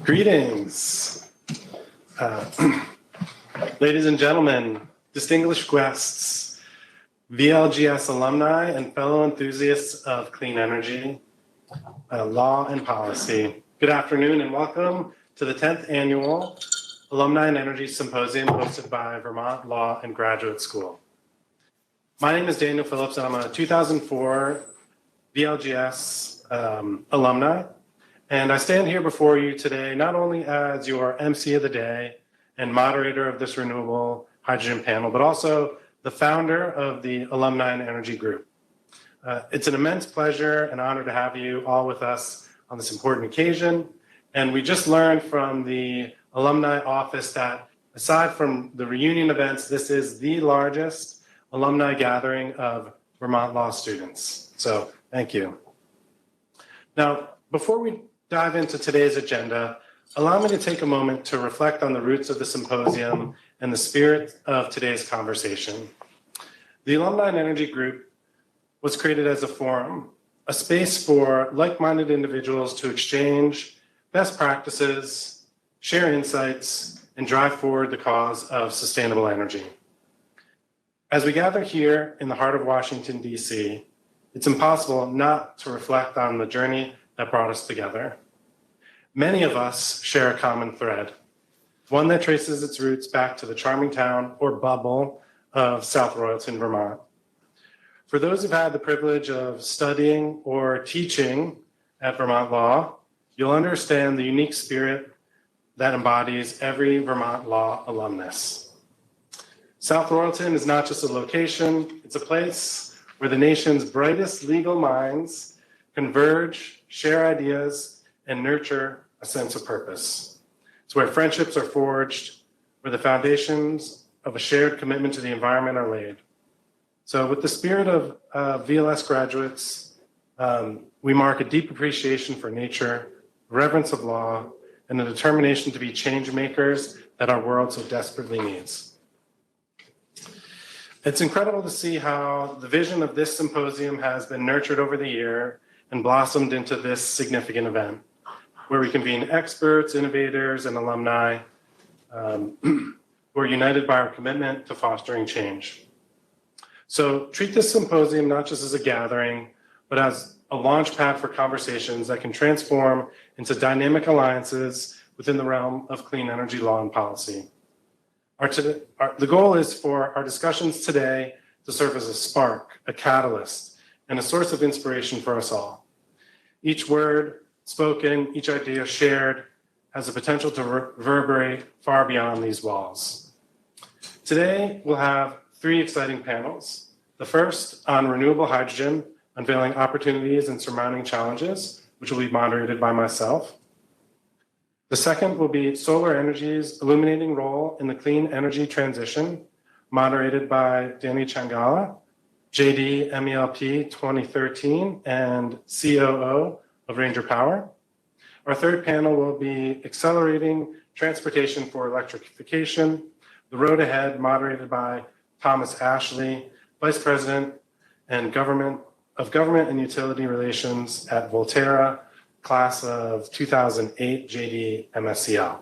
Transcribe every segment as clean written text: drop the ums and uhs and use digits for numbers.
Greetings, ladies and gentlemen, distinguished guests, VLGS alumni and fellow enthusiasts of clean energy, law and policy. Good afternoon and welcome to the 10th annual Alumni and Energy Symposium hosted by Vermont Law and Graduate School. My name is Daniel Phillips and I'm a 2004 VLGS alumni. And I stand here before you today not only as your MC of the day and moderator of this renewable hydrogen panel, but also the founder of the Alumni and Energy Group. It's an immense pleasure and honor to have you all with us on this important occasion. And we just learned from the alumni office that aside from the reunion events, this is the largest alumni gathering of Vermont law students. So thank you. Now, before we dive into today's agenda, allow me to take a moment to reflect on the roots of the symposium and the spirit of today's conversation. The Alumni and Energy Group was created as a forum, a space for like-minded individuals to exchange best practices, share insights, and drive forward the cause of sustainable energy. As we gather here in the heart of Washington, D.C., it's impossible not to reflect on the journey that brought us together. Many of us share a common thread, one that traces its roots back to the charming town or bubble of South Royalton, Vermont. For those who've had the privilege of studying or teaching at Vermont Law, you'll understand the unique spirit that embodies every Vermont Law alumnus. South Royalton is not just a location, it's a place where the nation's brightest legal minds converge, share ideas, and nurture a sense of purpose. It's where friendships are forged, where the foundations of a shared commitment to the environment are laid. So with the spirit of VLS graduates, we mark a deep appreciation for nature, reverence of law, and a determination to be change makers that our world so desperately needs. It's incredible to see how the vision of this symposium has been nurtured over the year and blossomed into this significant event, where we convene experts, innovators, and alumni who are united by our commitment to fostering change. So treat this symposium not just as a gathering, but as a launch pad for conversations that can transform into dynamic alliances within the realm of clean energy law and policy. The goal is for our discussions today to serve as a spark, a catalyst, and a source of inspiration for us all. Each word spoken, each idea shared has the potential to reverberate far beyond these walls. Today, we'll have three exciting panels. The first on renewable hydrogen, unveiling opportunities and surmounting challenges, which will be moderated by myself. The second will be solar energy's illuminating role in the clean energy transition, moderated by Danny Changala, JD MELP 2013 and COO of Ranger Power. Our third panel will be Accelerating Transportation for Electrification, The Road Ahead, moderated by Thomas Ashley, Vice President and Government and Utility Relations at Volterra, class of 2008 JD MSCL.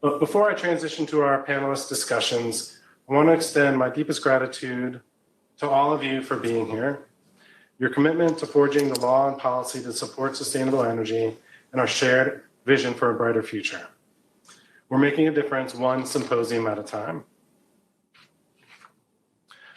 But before I transition to our panelist discussions, I want to extend my deepest gratitude to all of you for being here. Your commitment to forging the law and policy to support sustainable energy and our shared vision for a brighter future. We're making a difference one symposium at a time.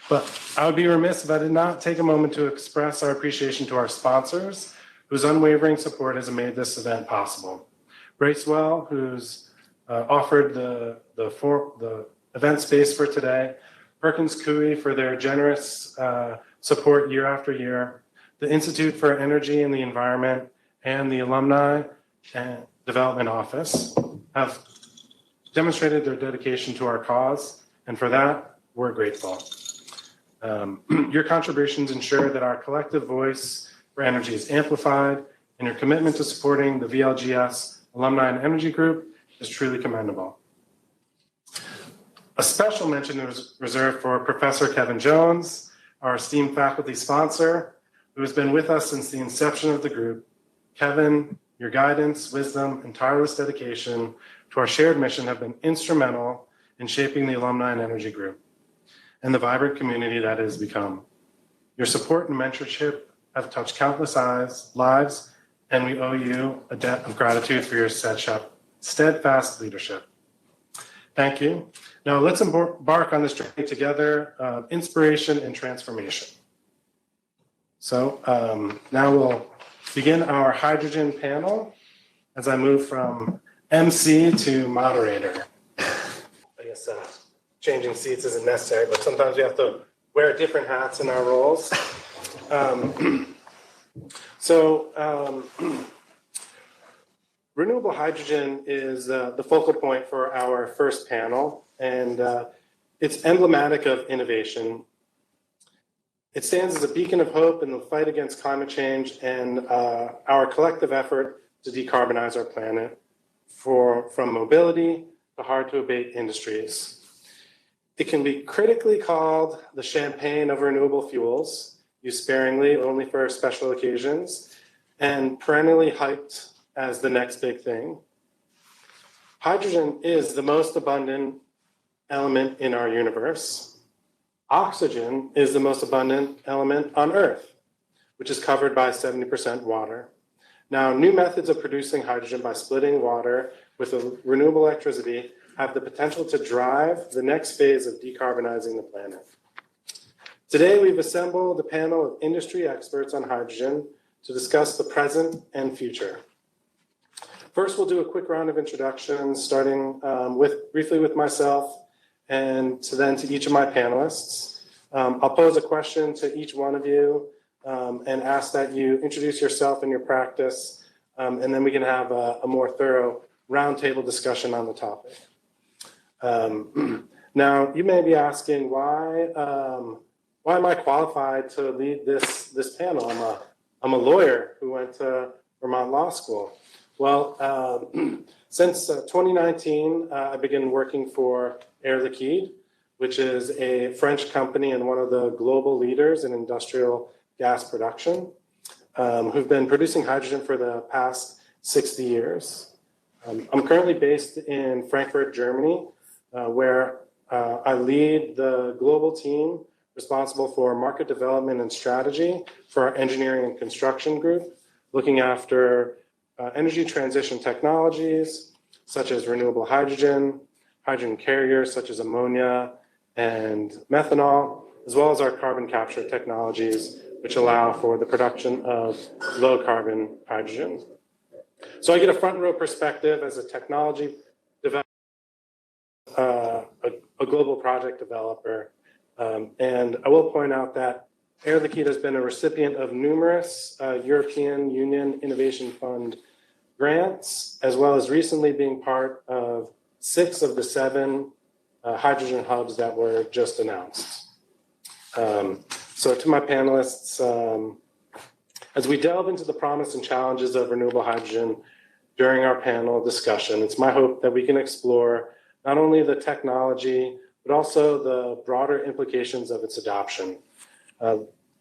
But I would be remiss if I did not take a moment to express our appreciation to our sponsors, whose unwavering support has made this event possible. Bracewell, who's offered the event space for today, Perkins Coie for their generous support year after year, the Institute for Energy and the Environment, and the Alumni and Development Office have demonstrated their dedication to our cause, and for that, we're grateful. Your contributions ensure that our collective voice for energy is amplified, and your commitment to supporting the VLGS Alumni and Energy Group is truly commendable. A special mention is reserved for Professor Kevin Jones, our esteemed faculty sponsor, who has been with us since the inception of the group. Kevin your guidance, wisdom, and tireless dedication to our shared mission have been instrumental in shaping the Alumni and Energy Group and the vibrant community that it has become. Your support and mentorship have touched countless lives, and we owe you a debt of gratitude for your steadfast leadership. Thank you. Now let's embark on this journey together of inspiration and transformation. So now we'll begin our hydrogen panel as I move from MC to moderator. I guess changing seats isn't necessary, but sometimes we have to wear different hats in our roles. Renewable hydrogen is the focal point for our first panel, and it's emblematic of innovation. It stands as a beacon of hope in the fight against climate change and our collective effort to decarbonize our planet from mobility to hard-to-abate industries. It can be critically called the champagne of renewable fuels, used sparingly only for special occasions, and perennially hyped as the next big thing. Hydrogen is the most abundant element in our universe. Oxygen is the most abundant element on Earth, which is covered by 70% water. Now, new methods of producing hydrogen by splitting water with renewable electricity have the potential to drive the next phase of decarbonizing the planet. Today, we've assembled a panel of industry experts on hydrogen to discuss the present and future. First, we'll do a quick round of introductions, starting briefly with myself and then to each of my panelists. I'll pose a question to each one of you and ask that you introduce yourself and your practice, and then we can have a more thorough roundtable discussion on the topic. Now, you may be asking, why am I qualified to lead this panel? I'm a lawyer who went to Vermont Law School. Well, since 2019, I began working for Air Liquide, which is a French company and one of the global leaders in industrial gas production, who've been producing hydrogen for the past 60 years. I'm currently based in Frankfurt, Germany, where I lead the global team responsible for market development and strategy for our engineering and construction group, looking after energy transition technologies such as renewable hydrogen, hydrogen carriers such as ammonia and methanol, as well as our carbon capture technologies, which allow for the production of low carbon hydrogen. So I get a front row perspective as a technology developer, a global project developer. And I will point out that Air Liquide has been a recipient of numerous European Union Innovation Fund grants, as well as recently being part of 6 of the 7 hydrogen hubs that were just announced. So to my panelists, as we delve into the promise and challenges of renewable hydrogen during our panel discussion, it's my hope that we can explore not only the technology, but also the broader implications of its adoption,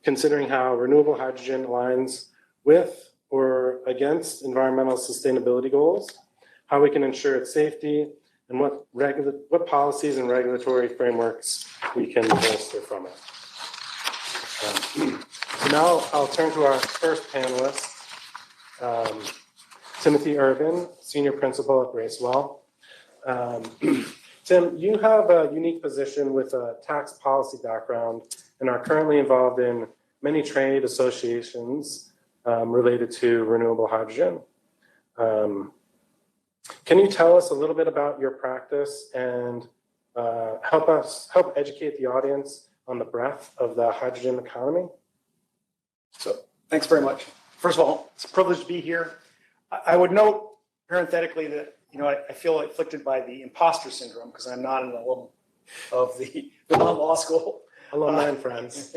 considering how renewable hydrogen aligns with or against environmental sustainability goals, how we can ensure its safety, and what policies and regulatory frameworks we can bolster from it. So now I'll turn to our first panelist, Timothy Urban, Senior Principal at Bracewell. Tim, you have a unique position with a tax policy background and are currently involved in many trade associations related to renewable hydrogen. Can you tell us a little bit about your practice and help educate the audience on the breadth of the hydrogen economy? So, thanks very much. First of all, it's a privilege to be here. I would note parenthetically that I feel afflicted by the imposter syndrome because I'm not an alum of the Vermont Law School. Alumni and friends.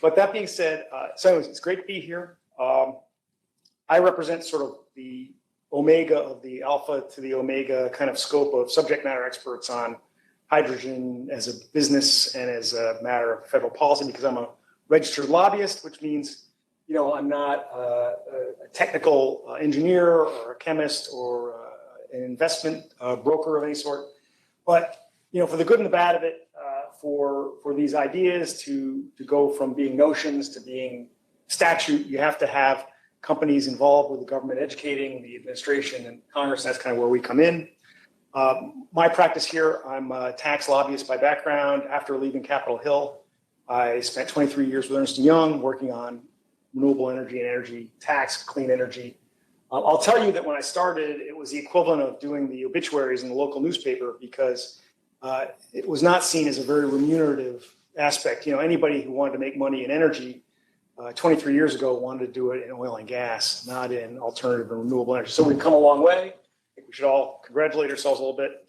But that being said, so it's great to be here. I represent sort of the omega of the alpha to the omega kind of scope of subject matter experts on hydrogen as a business and as a matter of federal policy, because I'm a registered lobbyist, which means I'm not a technical engineer or a chemist or an investment broker of any sort. But, for the good and the bad of it, for these ideas to go from being notions to being statute, you have to have companies involved with the government educating the administration and Congress. That's kind of where we come in. My practice here, I'm a tax lobbyist by background. After leaving Capitol Hill, I spent 23 years with Ernst & Young working on renewable energy and energy tax, clean energy. I'll tell you that when I started, it was the equivalent of doing the obituaries in the local newspaper because it was not seen as a very remunerative aspect. Anybody who wanted to make money in energy 23 years ago wanted to do it in oil and gas, not in alternative and renewable energy. So we've come a long way. I think we should all congratulate ourselves a little bit.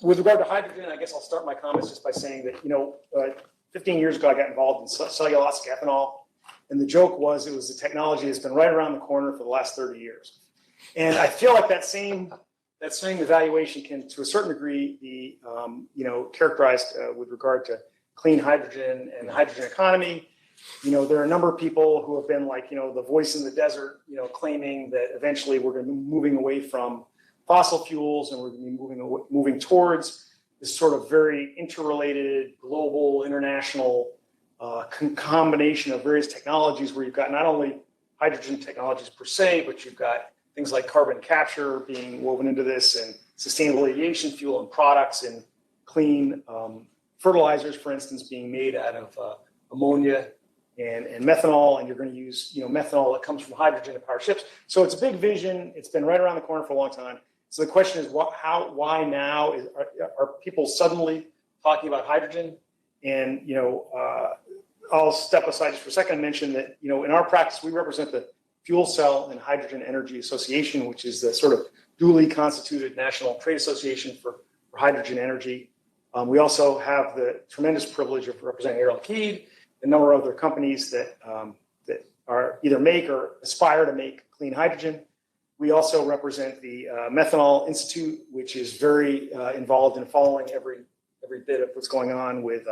With regard to hydrogen, I guess I'll start my comments just by saying that, 15 years ago, I got involved in cellulosic ethanol. And the joke was it was a technology that's been right around the corner for the last 30 years. And I feel like that same evaluation can, to a certain degree, be characterized with regard to clean hydrogen and the hydrogen economy. There are a number of people who have been like, the voice in the desert, claiming that eventually we're going to be moving away from fossil fuels and we're going to be moving towards this sort of very interrelated, global, international combination of various technologies where you've got not only hydrogen technologies per se, but you've got things like carbon capture being woven into this and sustainable aviation fuel and products and clean fertilizers, for instance, being made out of ammonia and methanol, and you're going to use methanol that comes from hydrogen to power ships. So it's a big vision. It's been right around the corner for a long time. So the question is, why now? Are people suddenly talking about hydrogen? And I'll step aside just for a second and mention that in our practice we represent the Fuel Cell and Hydrogen Energy Association, which is the sort of duly constituted national trade association for hydrogen energy. We also have the tremendous privilege of representing Air Liquide, a number of other companies that are either make or aspire to make clean hydrogen. We also represent the Methanol Institute, which is very involved in following every bit of what's going on with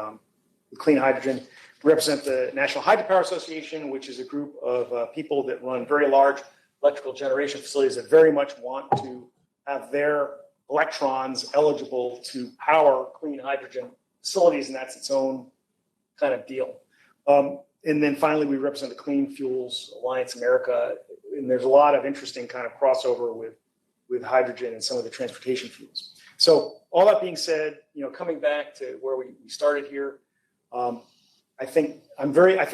clean hydrogen. We represent the National Hydropower Association, which is a group of people that run very large electrical generation facilities that very much want to have their electrons eligible to power clean hydrogen facilities, and that's its own kind of deal. And then finally, we represent the Clean Fuels Alliance America, and there's a lot of interesting kind of crossover with hydrogen and some of the transportation fuels. So all that being said, coming back to where we started here, I feel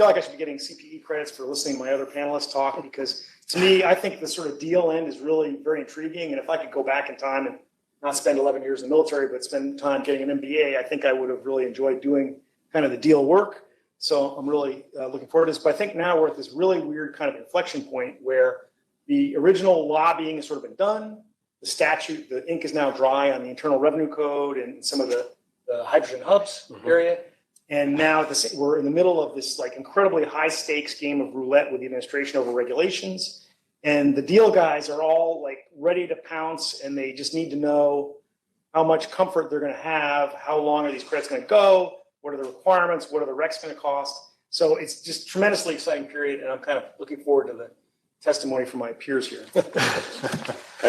like I should be getting CPE credits for listening to my other panelists talk, because to me, I think the sort of deal end is really very intriguing. And if I could go back in time and not spend 11 years in the military, but spend time getting an MBA, I think I would have really enjoyed doing kind of the deal work. So I'm really looking forward to this. But I think now we're at this really weird kind of inflection point where the original lobbying has sort of been done. The statute, the ink is now dry on the Internal Revenue Code and some of the hydrogen hubs area. And now we're in the middle of this like incredibly high stakes game of roulette with the administration over regulations. And the deal guys are all like ready to pounce, and they just need to know how much comfort they're going to have, how long are these credits going to go, what are the requirements, what are the recs going to cost. So it's just tremendously exciting period, and I'm kind of looking forward to the testimony from my peers here. I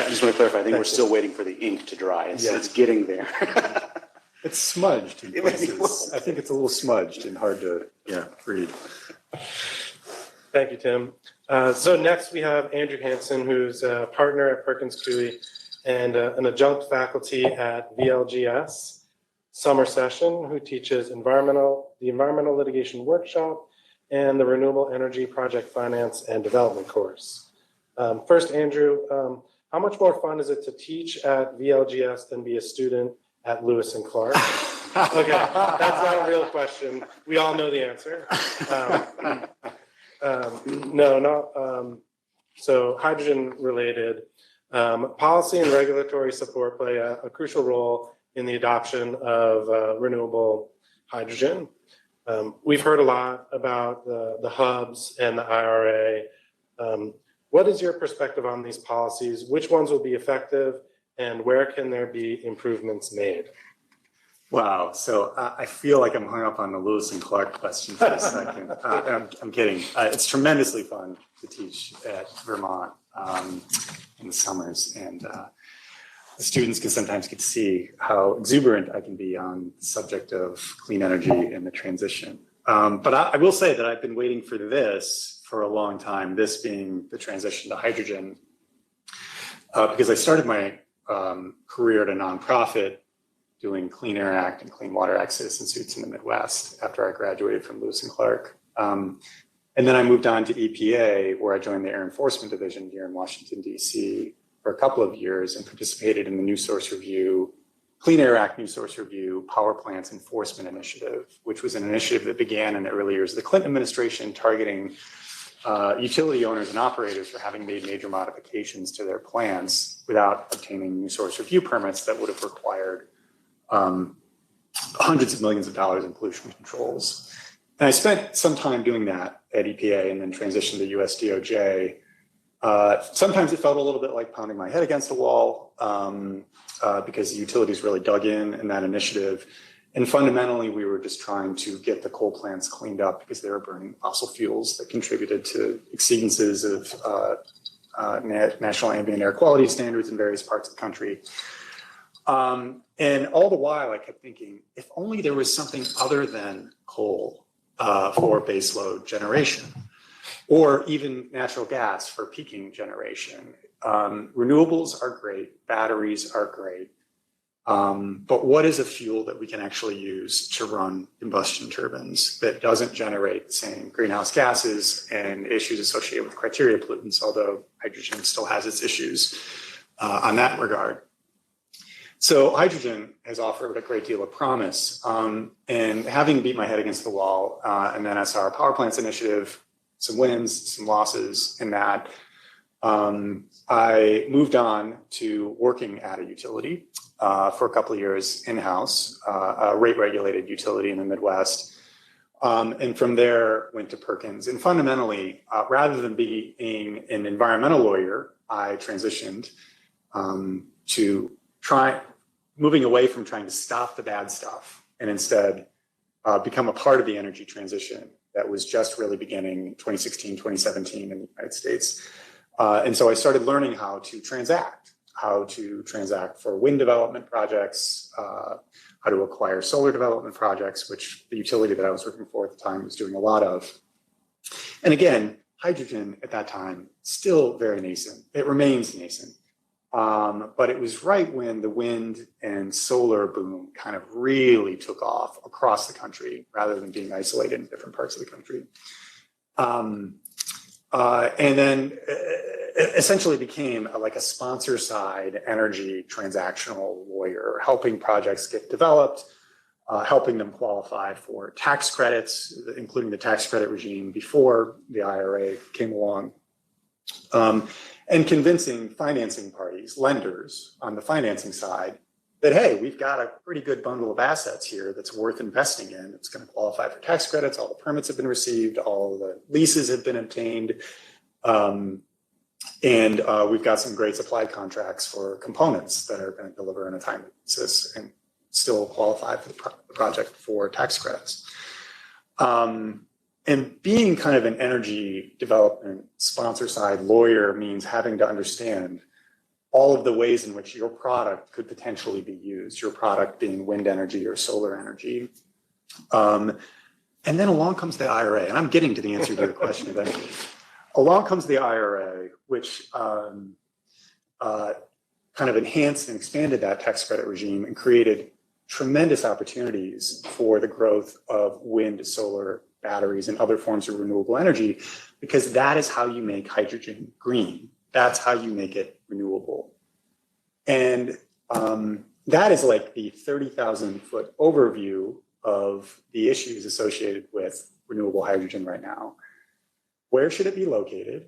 just want to clarify, I think we're still waiting for the ink to dry. It's getting there. It's smudged in places. I think it's a little smudged and hard to read. Thank you, Tim. So next we have Andrew Hansen, who's a partner at Perkins Coie and an adjunct faculty at VLGS summer session, who teaches the Environmental Litigation Workshop and the Renewable Energy Project Finance and Development course. First, Andrew, how much more fun is it to teach at VLGS than be a student at Lewis and Clark? Okay, that's not a real question. We all know the answer. So hydrogen related, policy and regulatory support play a crucial role in the adoption of renewable hydrogen. We've heard a lot about the hubs and the IRA. What is your perspective on these policies? Which ones will be effective, and where can there be improvements made? Wow. So I feel like I'm hung up on the Lewis and Clark question for a second. I'm kidding. It's tremendously fun to teach at Vermont in the summers. And the students can sometimes get to see how exuberant I can be on the subject of clean energy and the transition. But I will say that I've been waiting for this for a long time, this being the transition to hydrogen, because I started my career at a nonprofit doing Clean Air Act and Clean Water Act citizen suits in the Midwest after I graduated from Lewis and Clark. And then I moved on to EPA, where I joined the Air Enforcement Division here in Washington, D.C. for a couple of years and participated in the New Source Review, Clean Air Act New Source Review Power Plants Enforcement Initiative, which was an initiative that began in the early years of the Clinton administration targeting utility owners and operators for having made major modifications to their plants without obtaining New Source Review permits that would have required hundreds of millions of dollars in pollution controls. And I spent some time doing that at EPA and then transitioned to US DOJ. Sometimes it felt a little bit like pounding my head against a wall because the utilities really dug in that initiative. And fundamentally, we were just trying to get the coal plants cleaned up because they were burning fossil fuels that contributed to exceedances of national ambient air quality standards in various parts of the country. And all the while, I kept thinking, if only there was something other than coal for baseload generation, or even natural gas for peaking generation. Renewables are great, batteries are great, but what is a fuel that we can actually use to run combustion turbines that doesn't generate the same greenhouse gases and issues associated with criteria pollutants, although hydrogen still has its issues on that regard. So hydrogen has offered a great deal of promise. And having beat my head against the wall, and then I saw our power plants initiative, some wins, some losses in that, I moved on to working at a utility for a couple of years in-house, a rate-regulated utility in the Midwest. And from there, went to Perkins. And fundamentally, rather than being an environmental lawyer, I transitioned to moving away from trying to stop the bad stuff and instead become a part of the energy transition that was just really beginning in 2016, 2017 in the United States. And so I started learning how to transact for wind development projects, how to acquire solar development projects, which the utility that I was working for at the time was doing a lot of. And again, hydrogen at that time, still very nascent. It remains nascent. But it was right when the wind and solar boom kind of really took off across the country rather than being isolated in different parts of the country. And then essentially became like a sponsor side energy transactional lawyer, helping projects get developed, helping them qualify for tax credits, including the tax credit regime before the IRA came along. And convincing financing parties, lenders on the financing side, that, hey, we've got a pretty good bundle of assets here that's worth investing in. It's going to qualify for tax credits. All the permits have been received. All the leases have been obtained. And we've got some great supply contracts for components that are going to deliver on a timely basis and still qualify for the project for tax credits. And being kind of an energy development sponsor side lawyer means having to understand all of the ways in which your product could potentially be used, your product being wind energy or solar energy. And then along comes the IRA, and I'm getting to the answer to your question eventually. Along comes the IRA, which kind of enhanced and expanded that tax credit regime and created tremendous opportunities for the growth of wind, solar, batteries, and other forms of renewable energy, because that is how you make hydrogen green. That's how you make it renewable. And that is like the 30,000-foot overview of the issues associated with renewable hydrogen right now. Where should it be located?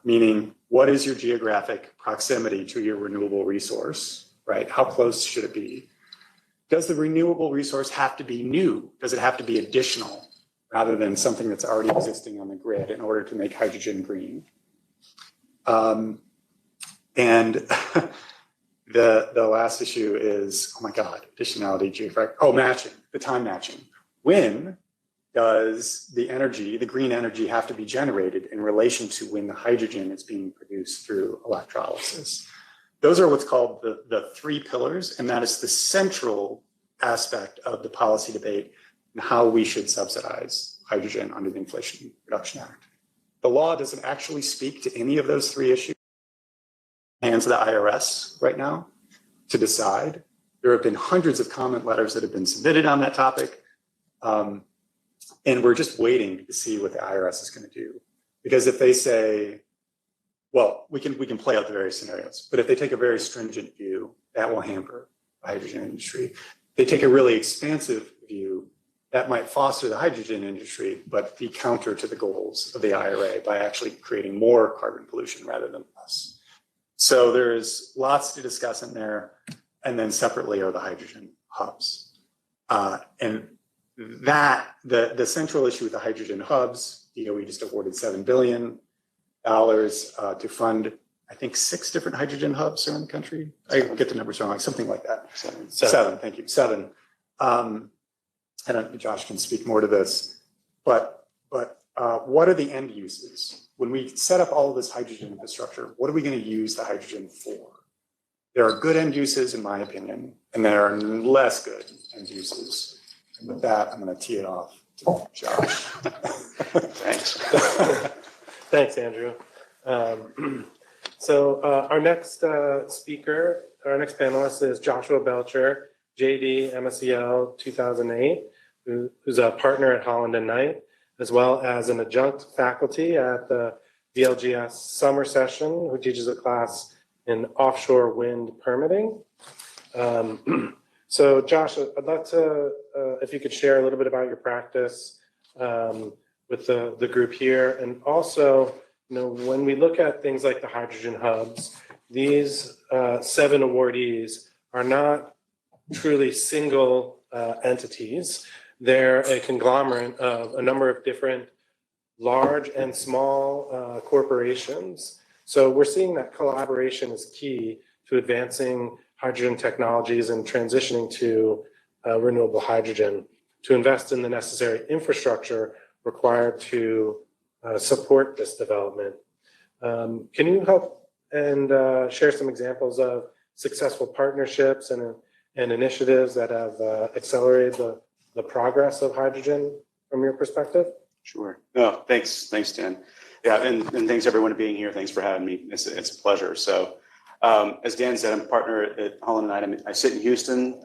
Meaning, what is your geographic proximity to your renewable resource, right? How close should it be? Does the renewable resource have to be new? Does it have to be additional rather than something that's already existing on the grid in order to make hydrogen green? And The last issue is, oh my God, additionality, geographic, matching, the time matching. When does the energy, the green energy, have to be generated in relation to when the hydrogen is being produced through electrolysis? Those are what's called the three pillars, and that is the central aspect of the policy debate and how we should subsidize hydrogen under the Inflation Reduction Act. The law doesn't actually speak to any of those three issues. Hands of the IRS right now to decide. There have been hundreds of comment letters that have been submitted on that topic. And we're just waiting to see what the IRS is going to do. Because if they say, well, we can play out the various scenarios, but if they take a very stringent view, that will hamper the hydrogen industry. If they take a really expansive view, that might foster the hydrogen industry, but be counter to the goals of the IRA by actually creating more carbon pollution rather than less. So there's lots to discuss in there. And then separately are the hydrogen hubs. And that, the central issue with the hydrogen hubs, DOE just awarded $7 billion to fund, I think, 6 different hydrogen hubs around the country. I get the numbers wrong, like something like that. Seven, thank you, 7. And Josh can speak more to this, but what are the end uses? When we set up all of this hydrogen infrastructure, what are we going to use the hydrogen for? There are good end uses, in my opinion, and there are less good end uses. And with that, I'm going to tee it off to Josh. Thanks. Thanks, Andrew. So our next speaker, our next panelist is Joshua Belcher, JD, MSEL 2008, who's a partner at Holland and Knight, as well as an adjunct faculty at the VLGS summer session, who teaches a class in offshore wind permitting. So Josh, I'd love to, if you could share a little bit about your practice with the group here. And also, when we look at things like the hydrogen hubs, these 7 awardees are not truly single entities. They're a conglomerate of a number of different large and small corporations. So we're seeing that collaboration is key to advancing hydrogen technologies and transitioning to renewable hydrogen, to invest in the necessary infrastructure required to support this development. Can you help and share some examples of successful partnerships and initiatives that have accelerated the progress of hydrogen from your perspective? Sure. No, thanks, Dan. Yeah, and thanks everyone for being here. Thanks for having me. It's a pleasure. So, as Dan said, I'm a partner at Holland and Knight. I sit in Houston.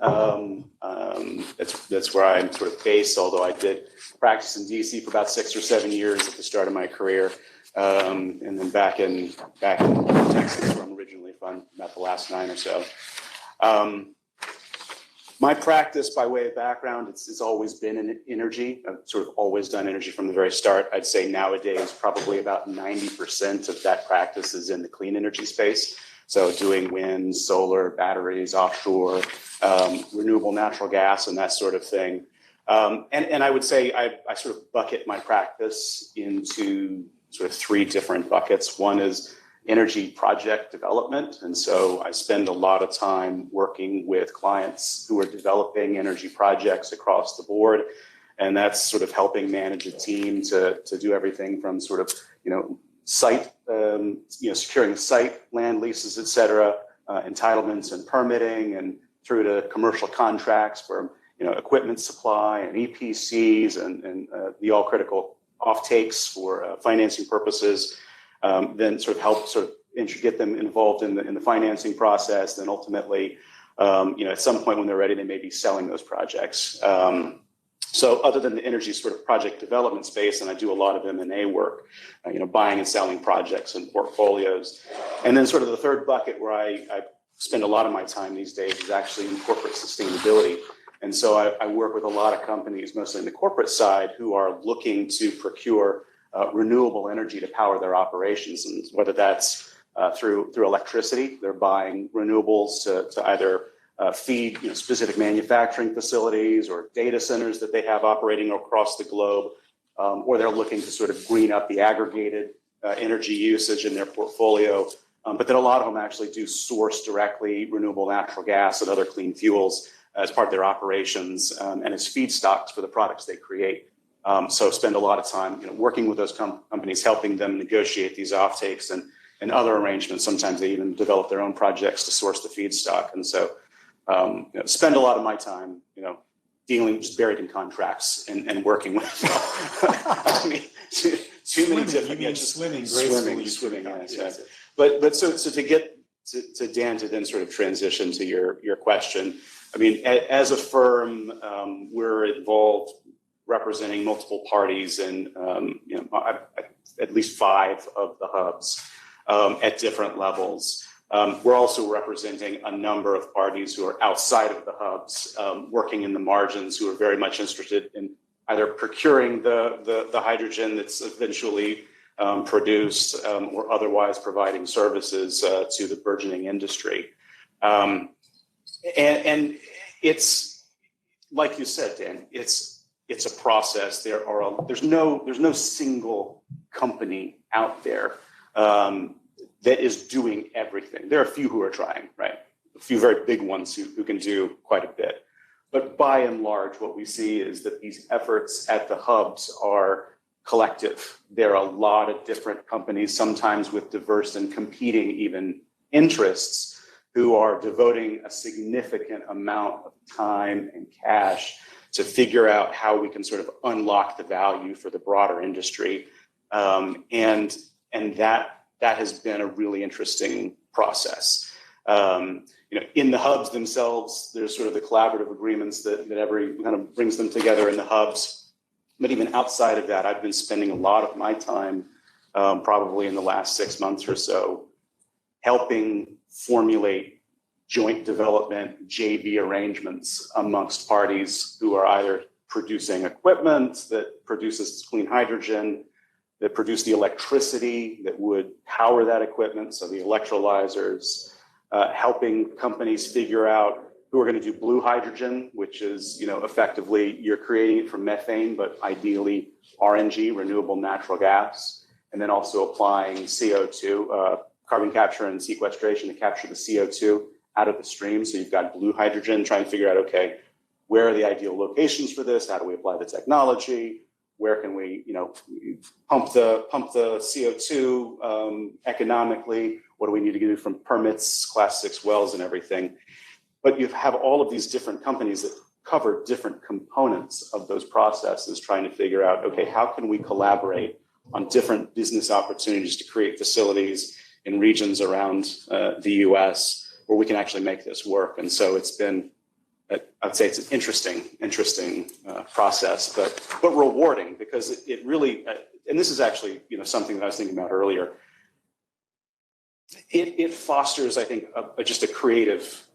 That's where I'm sort of based. Although I did practice in DC for about 6 or 7 years at the start of my career, and then back in Texas, where I'm originally from, about the last 9 or so. My practice, by way of background, it's always been in energy. I've sort of always done energy from the very start. I'd say nowadays, probably about 90% of that practice is in the clean energy space. So doing wind, solar, batteries, offshore, renewable natural gas, and that sort of thing. And I would say I sort of bucket my practice into sort of 3 different buckets. One is energy project development. And so I spend a lot of time working with clients who are developing energy projects across the board. And that's sort of helping manage a team to do everything from sort of, site, securing site, land leases, et cetera, entitlements and permitting, and through to commercial contracts for, equipment supply and EPCs and the all critical offtakes for financing purposes. Then sort of help get them involved in the financing process. Then ultimately, at some point when they're ready, they may be selling those projects. So other than the energy sort of project development space, and I do a lot of M&A work, buying and selling projects and portfolios. And then sort of the third bucket where I spend a lot of my time these days is actually in corporate sustainability. And so I work with a lot of companies, mostly in the corporate side, who are looking to procure renewable energy to power their operations, and whether that's through electricity, they're buying renewables to either feed specific manufacturing facilities or data centers that they have operating across the globe, or they're looking to sort of green up the aggregated energy usage in their portfolio but that a lot of them actually do source directly renewable natural gas and other clean fuels as part of their operations and as feedstocks for the products they create. So spend a lot of time working with those companies, helping them negotiate these offtakes and other arrangements. Sometimes they even develop their own projects to source the feedstock. And so spend a lot of my time, dealing just buried in contracts and working with. I mean, too many different. Swimming. Yes. But so to get to Dan to then sort of transition to your question. I mean, as a firm, we're involved representing multiple parties and at least 5 of the hubs at different levels. We're also representing a number of parties who are outside of the hubs, working in the margins, who are very much interested in either procuring the hydrogen that's eventually produced or otherwise providing services to the burgeoning industry. And it's, like you said, Dan, it's a process. There's no single company out there that is doing everything. There are a few who are trying, right? A few very big ones who can do quite a bit. But by and large, what we see is that these efforts at the hubs are collective. There are a lot of different companies, sometimes with diverse and competing even interests, who are devoting a significant amount of time and cash to figure out how we can sort of unlock the value for the broader industry. And that has been a really interesting process. In the hubs themselves, there's sort of the collaborative agreements that every kind of brings them together in the hubs. But even outside of that, I've been spending a lot of my time, probably in the last 6 months or so, helping formulate joint development JV arrangements amongst parties who are either producing equipment that produces clean hydrogen, that produce the electricity that would power that equipment, so the electrolyzers, helping companies figure out who are going to do blue hydrogen, which is, effectively you're creating it from methane, but ideally RNG, renewable natural gas, and then also applying CO2, carbon capture and sequestration to capture the CO2 out of the stream. So you've got blue hydrogen, trying to figure out, okay, where are the ideal locations for this? How do we apply the technology? Where can we, pump the CO2 economically? What do we need to do from permits, class 6 wells and everything? But you have all of these different companies that cover different components of those processes, trying to figure out, okay, how can we collaborate on different business opportunities to create facilities in regions around the US where we can actually make this work. And so it's been, I'd say it's an interesting process, but rewarding, because it really, and this is actually something that I was thinking about earlier. It fosters, I think, just a creative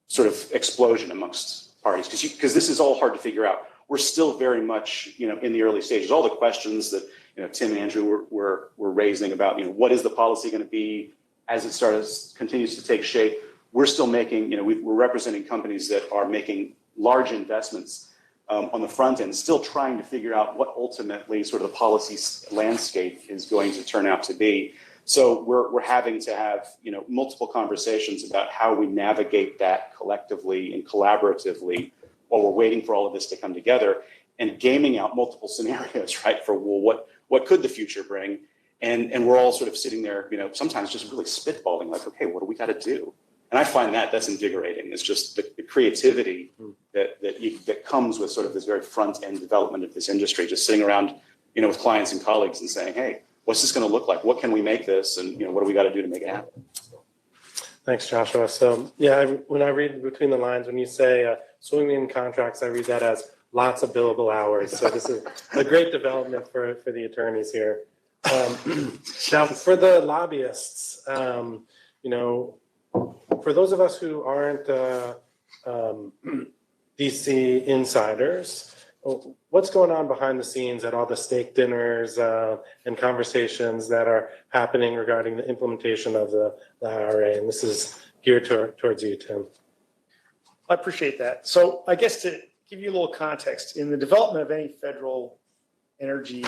sort of explosion amongst parties, because this is all hard to figure out. We're still very much in the early stages. All the questions that Tim and Andrew were raising about what is the policy going to be as it continues to take shape. We're still making, we're representing companies that are making large investments on the front end, still trying to figure out what ultimately sort of the policy landscape is going to turn out to be. So we're having to have multiple conversations about how we navigate that collectively and collaboratively while we're waiting for all of this to come together, and gaming out multiple scenarios, right? For what could the future bring? And we're all sort of sitting there, sometimes just really spitballing, like, okay, what do we got to do? And I find that's invigorating. It's just the creativity that comes with sort of this very front end development of this industry, just sitting around, with clients and colleagues and saying, hey, what's this going to look like? What can we make this? And, what do we got to do to make it happen? Thanks, Joshua. So, when I read between the lines, when you say swimming in contracts, I read that as lots of billable hours. So this is a great development for the attorneys here. Now, for the lobbyists, for those of us who aren't DC insiders, what's going on behind the scenes at all the steak dinners and conversations that are happening regarding the implementation of the IRA? And this is geared towards you, Tim. I appreciate that. So I guess to give you a little context, in the development of any federal energy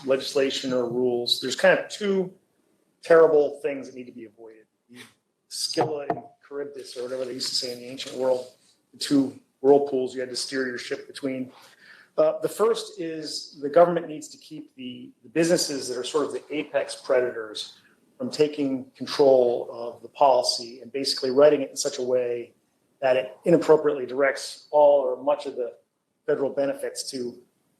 legislation or rules, there's kind of two terrible things that need to be avoided. The Scylla and Charybdis, or whatever they used to say in the ancient world, the two whirlpools you had to steer your ship between. The first is the government needs to keep the businesses that are sort of the apex predators from taking control of the policy and basically writing it in such a way that it inappropriately directs all or much of the federal benefits to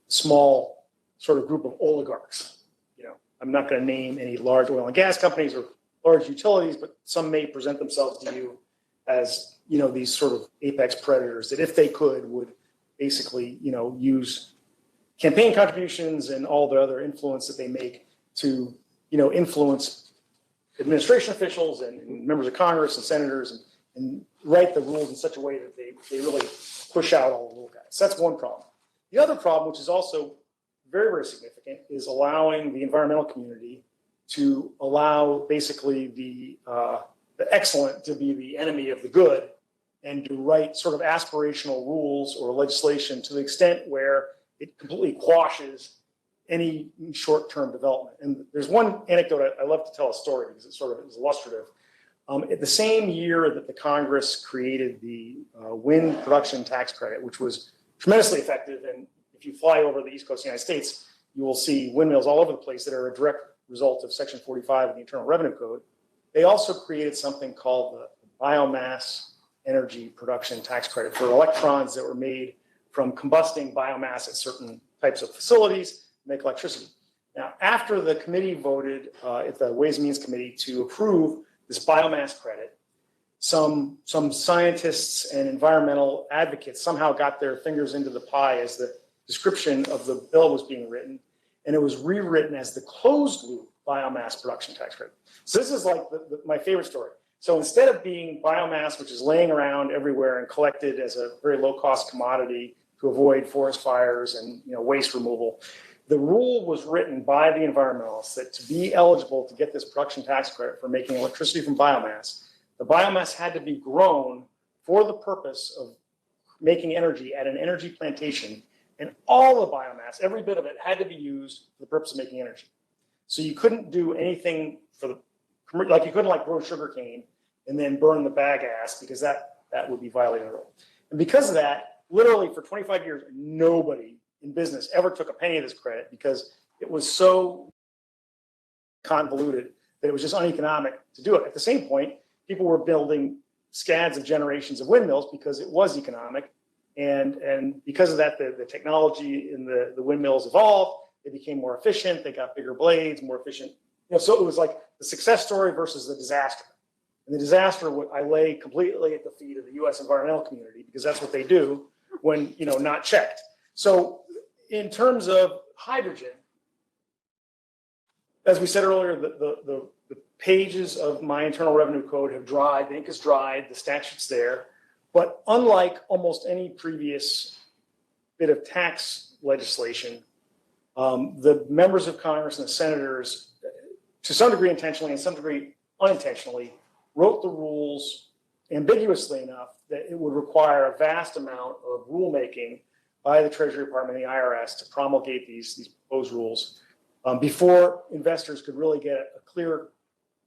small sort of group of oligarchs. You know, I'm not going to name any large oil and gas companies or large utilities, but some may present themselves to you as, you know, these sort of apex predators that if they could would basically, you know, use campaign contributions and all the other influence that they make to, you know, influence administration officials and members of Congress and senators and write the rules in such a way that they really push out all the little guys. So that's one problem. The other problem, which is also very, very significant, is allowing the environmental community to allow basically the excellent to be the enemy of the good and to write sort of aspirational rules or legislation to the extent where it completely quashes any short-term development. And there's one anecdote I love to tell a story because it sort of is illustrative. At the same year that the Congress created the wind production tax credit, which was tremendously effective, and if you fly over the East Coast of the United States, you will see windmills all over the place that are a direct result of Section 45 of the Internal Revenue Code. They also created something called the biomass energy production tax credit for electrons that were made from combusting biomass at certain types of facilities to make electricity. Now, after the committee voted at the Ways and Means Committee to approve this biomass credit, some scientists and environmental advocates somehow got their fingers into the pie as the description of the bill was being written, and it was rewritten as the closed loop biomass production tax credit. So this is like my favorite story. So instead of being biomass, which is laying around everywhere and collected as a very low-cost commodity to avoid forest fires and, you know, waste removal, the rule was written by the environmentalists that to be eligible to get this production tax credit for making electricity from biomass, the biomass had to be grown for the purpose of making energy at an energy plantation, and all the biomass, every bit of it, had to be used for the purpose of making energy. So you couldn't do anything for the, like you couldn't like grow sugarcane and then burn the bagasse because that would be violating the rule. And because of that, literally for 25 years, nobody in business ever took a penny of this credit because it was so convoluted that it was just uneconomic to do it. At the same point, people were building scads of generations of windmills because it was economic. And because of that, the technology in the windmills evolved. They became more efficient. They got bigger blades, more efficient. You know, so it was like the success story versus the disaster. And the disaster, I lay completely at the feet of the U.S. environmental community because that's what they do when, you know, not checked. So in terms of hydrogen, as we said earlier, the pages of my Internal Revenue Code have dried. The ink is dried. The statute's there. But unlike almost any previous bit of tax legislation, the members of Congress and the senators, to some degree intentionally and some degree unintentionally, wrote the rules ambiguously enough that it would require a vast amount of rulemaking by the Treasury Department and the IRS to promulgate these proposed rules before investors could really get a clear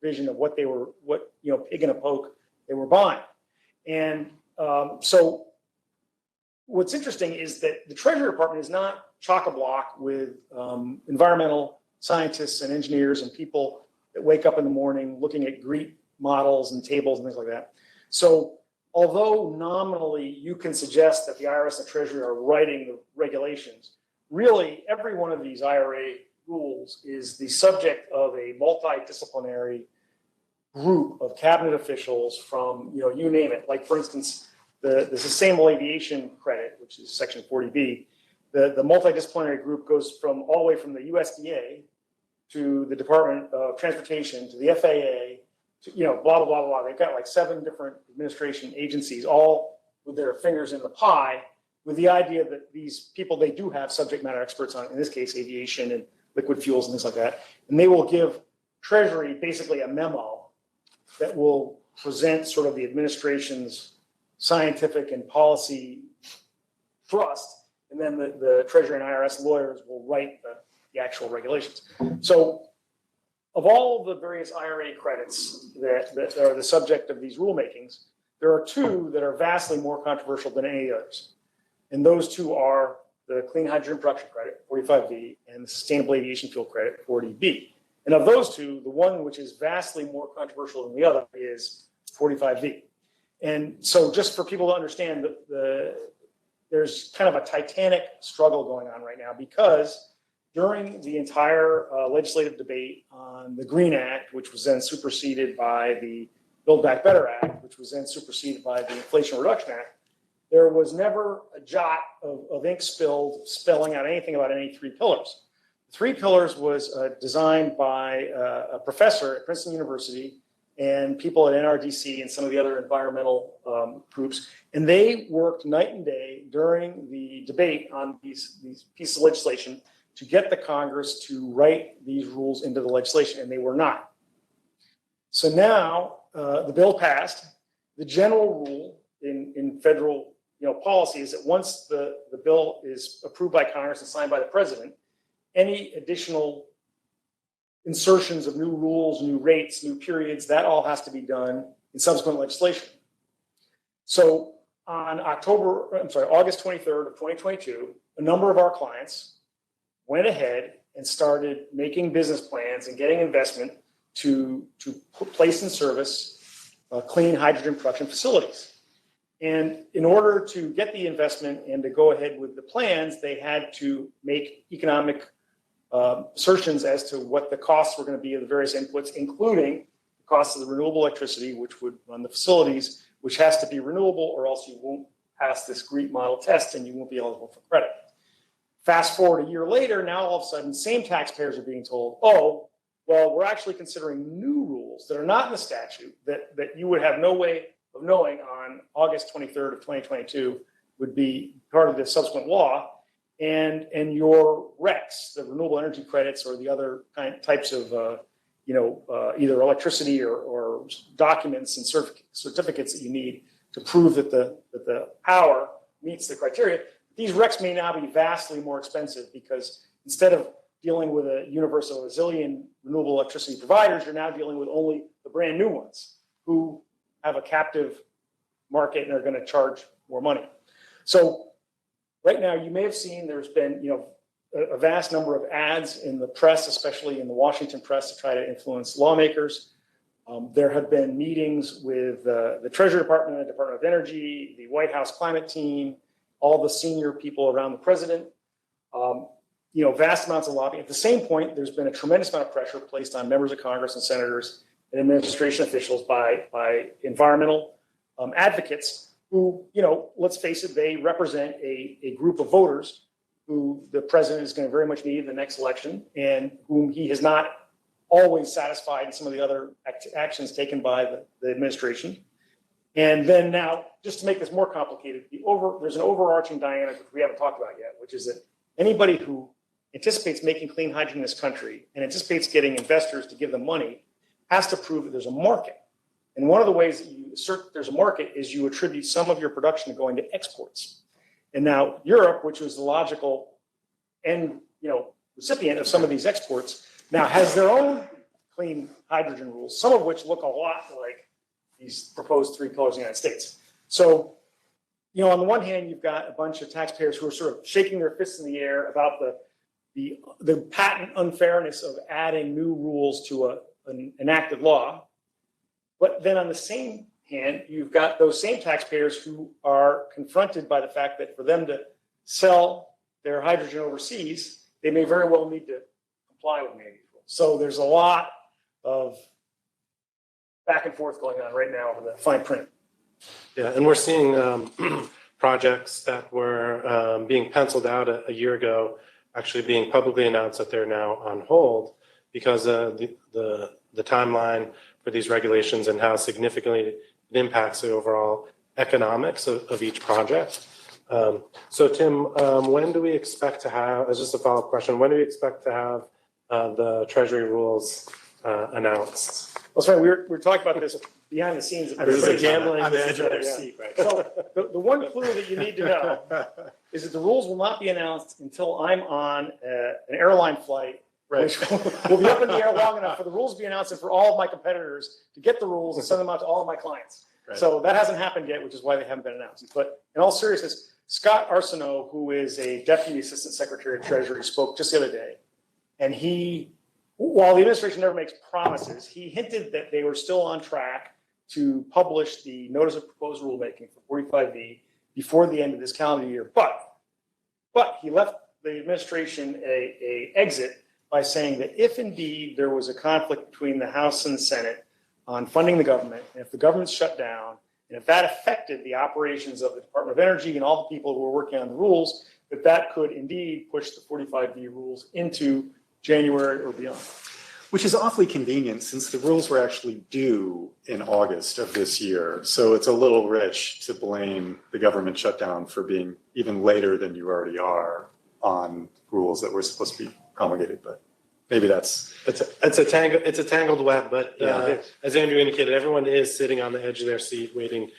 vision of what pig in a poke they were buying. And so what's interesting is that the Treasury Department is not chock-a-block with environmental scientists and engineers and people that wake up in the morning looking at GREET models and tables and things like that. So although nominally you can suggest that the IRS and the Treasury are writing the regulations, really every one of these IRA rules is the subject of a multidisciplinary group of cabinet officials from, you know, you name it. Like, for instance, the Sustainable Aviation Credit, which is Section 40B, the multidisciplinary group goes from all the way from the USDA to the Department of Transportation to the FAA, to, you know, blah, blah, blah, blah. They've got like 7 different administration agencies, all with their fingers in the pie, with the idea that these people, they do have subject matter experts on, in this case, aviation and liquid fuels and things like that. And they will give Treasury basically a memo that will present sort of the administration's scientific and policy thrust, and then the Treasury and IRS lawyers will write the actual regulations. So of all the various IRA credits that are the subject of these rulemakings, there are two that are vastly more controversial than any others. And those two are the Clean Hydrogen Production Credit, 45V, and the Sustainable Aviation Fuel Credit, 40B. And of those two, the one which is vastly more controversial than the other is 45V. And so just for people to understand, there's kind of a titanic struggle going on right now because during the entire legislative debate on the Green Act, which was then superseded by the Build Back Better Act, which was then superseded by the Inflation Reduction Act, there was never a jot of ink spilled spelling out anything about any three pillars. The three pillars was designed by a professor at Princeton University and people at NRDC and some of the other environmental groups. And they worked night and day during the debate on these pieces of legislation to get the Congress to write these rules into the legislation, and they were not. So now the bill passed. The general rule in federal policy is that once the bill is approved by Congress and signed by the president, any additional insertions of new rules, new rates, new periods, that all has to be done in subsequent legislation. So on August 23rd of 2022, a number of our clients went ahead and started making business plans and getting investment to place in service clean hydrogen production facilities. And in order to get the investment and to go ahead with the plans, they had to make economic assertions as to what the costs were going to be of the various inputs, including the cost of the renewable electricity, which would run the facilities, which has to be renewable, or else you won't pass this GREET model test and you won't be eligible for credit. Fast forward a year later, now all of a sudden, same taxpayers are being told, oh, well, we're actually considering new rules that are not in the statute that you would have no way of knowing on August 23rd of 2022 would be part of the subsequent law. And your RECs, the renewable energy credits, or the other types of either electricity or documents and certificates that you need to prove that the power meets the criteria, these RECs may now be vastly more expensive because instead of dealing with a universe of a zillion renewable electricity providers, you're now dealing with only the brand new ones who have a captive market and are going to charge more money. So right now, you may have seen there's been a vast number of ads in the press, especially in the Washington press, to try to influence lawmakers. There have been meetings with the Treasury Department, the Department of Energy, the White House climate team, all the senior people around the president. Vast amounts of lobbying. At the same point, there's been a tremendous amount of pressure placed on members of Congress and senators and administration officials by environmental advocates who, let's face it, they represent a group of voters who the president is going to very much need in the next election and whom he has not always satisfied in some of the other actions taken by the administration. And then now, just to make this more complicated, there's an overarching dynamic which we haven't talked about yet, which is that anybody who anticipates making clean hydrogen in this country and anticipates getting investors to give them money has to prove that there's a market. And one of the ways that you assert that there's a market is you attribute some of your production to going to exports. And now Europe, which was the logical end, recipient of some of these exports, now has their own clean hydrogen rules, some of which look a lot like these proposed three pillars in the United States. So, on the one hand, you've got a bunch of taxpayers who are sort of shaking their fists in the air about the patent unfairness of adding new rules to an enacted law. But then on the same hand, you've got those same taxpayers who are confronted by the fact that for them to sell their hydrogen overseas, they may very well need to comply with many rules. So there's a lot of back and forth going on right now over the fine print. Yeah, and we're seeing projects that were being penciled out a year ago actually being publicly announced that they're now on hold because the timeline for these regulations and how significantly it impacts the overall economics of each project. So Tim, when do we expect to have, as just a follow-up question, when do we expect to have the Treasury rules announced? Well, sorry, we're talking about this behind the scenes. There's a gambling on the edge of their yeah. seat, right? So the one clue that you need to know is that the rules will not be announced until I'm on an airline flight Right. which will be up in the air long enough for the rules to be announced and for all of my competitors to get the rules and send them out to all of my clients. Right. So that hasn't happened yet, which is why they haven't been announced. But in all seriousness, Scott Arsenault, who is a Deputy Assistant Secretary of Treasury, spoke just the other day. And he, while the administration never makes promises, he hinted that they were still on track to publish the notice of proposed rulemaking for 45V before the end of this calendar year. But he left the administration a exit by saying that if indeed there was a conflict between the House and the Senate on funding the government, and if the government's shut down, and if that affected the operations of the Department of Energy and all the people who were working on the rules, that could indeed push the 45V rules into January or beyond. Which is awfully convenient since the rules were actually due in August of this year. So it's a little rich to blame the government shutdown for being even later than you already are on rules that were supposed to be promulgated. But maybe that's It's a tangled web, but as Andrew indicated, everyone is sitting on the edge of their seat, waiting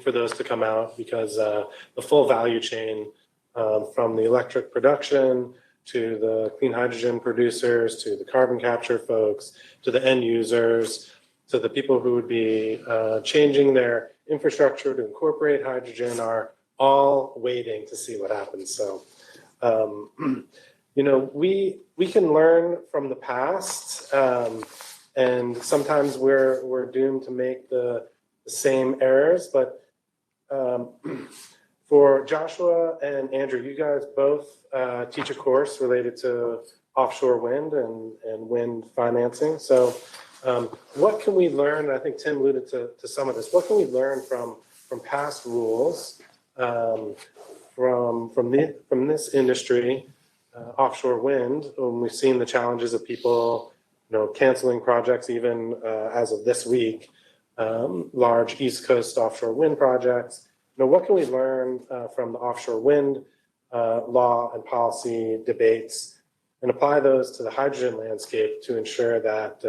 for those to come out because the full value chain from the electric production to the clean hydrogen producers, to the carbon capture folks, to the end users, to the people who would be changing their infrastructure to incorporate hydrogen are all waiting to see what happens. So, we can learn from the past, and sometimes we're doomed to make the same errors, but for Joshua and Andrew, you guys both teach a course related to offshore wind and wind financing. So what can we learn? I think Tim alluded to some of this. What can we learn from past rules from this industry, offshore wind, when we've seen the challenges of people canceling projects even as of this week, large East Coast offshore wind projects. What can we learn from the offshore wind law and policy debates and apply those to the hydrogen landscape to ensure that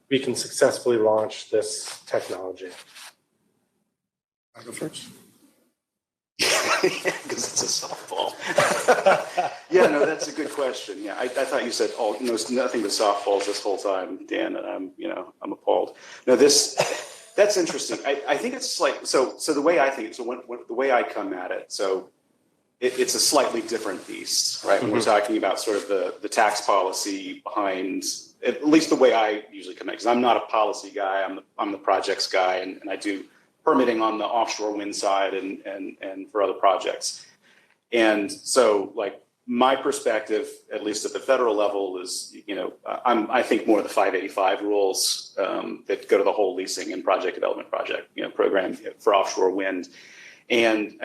we can successfully launch this technology? I'll go first. Because it's a softball. Yeah, no, that's a good question. Yeah, I thought you said nothing but softballs this whole time, Dan, and I'm appalled. No, that's interesting. I think it's like so the way I think the way I come at it. So it's a slightly different beast, right? When we're talking about sort of the tax policy behind, at least the way I usually come at it, because I'm not a policy guy. I'm the projects guy, and I do permitting on the offshore wind side and for other projects. And so, like, my perspective, at least at the federal level, is, I think more of the 585 rules that go to the whole leasing and project development program for offshore wind. And,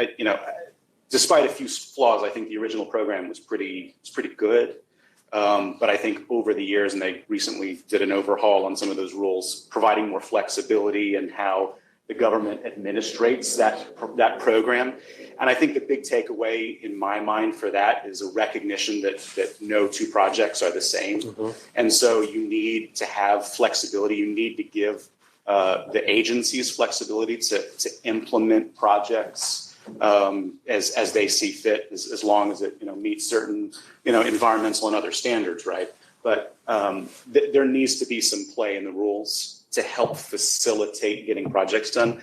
despite a few flaws, I think the original program was pretty good. But I think over the years, and they recently did an overhaul on some of those rules, providing more flexibility in how the government administrates that program. And I think the big takeaway in my mind for that is a recognition that no two projects are the same. And so you need to have flexibility. You need to give the agencies flexibility to implement projects as they see fit, as long as it meets certain environmental and other standards, right? But there needs to be some play in the rules to help facilitate getting projects done.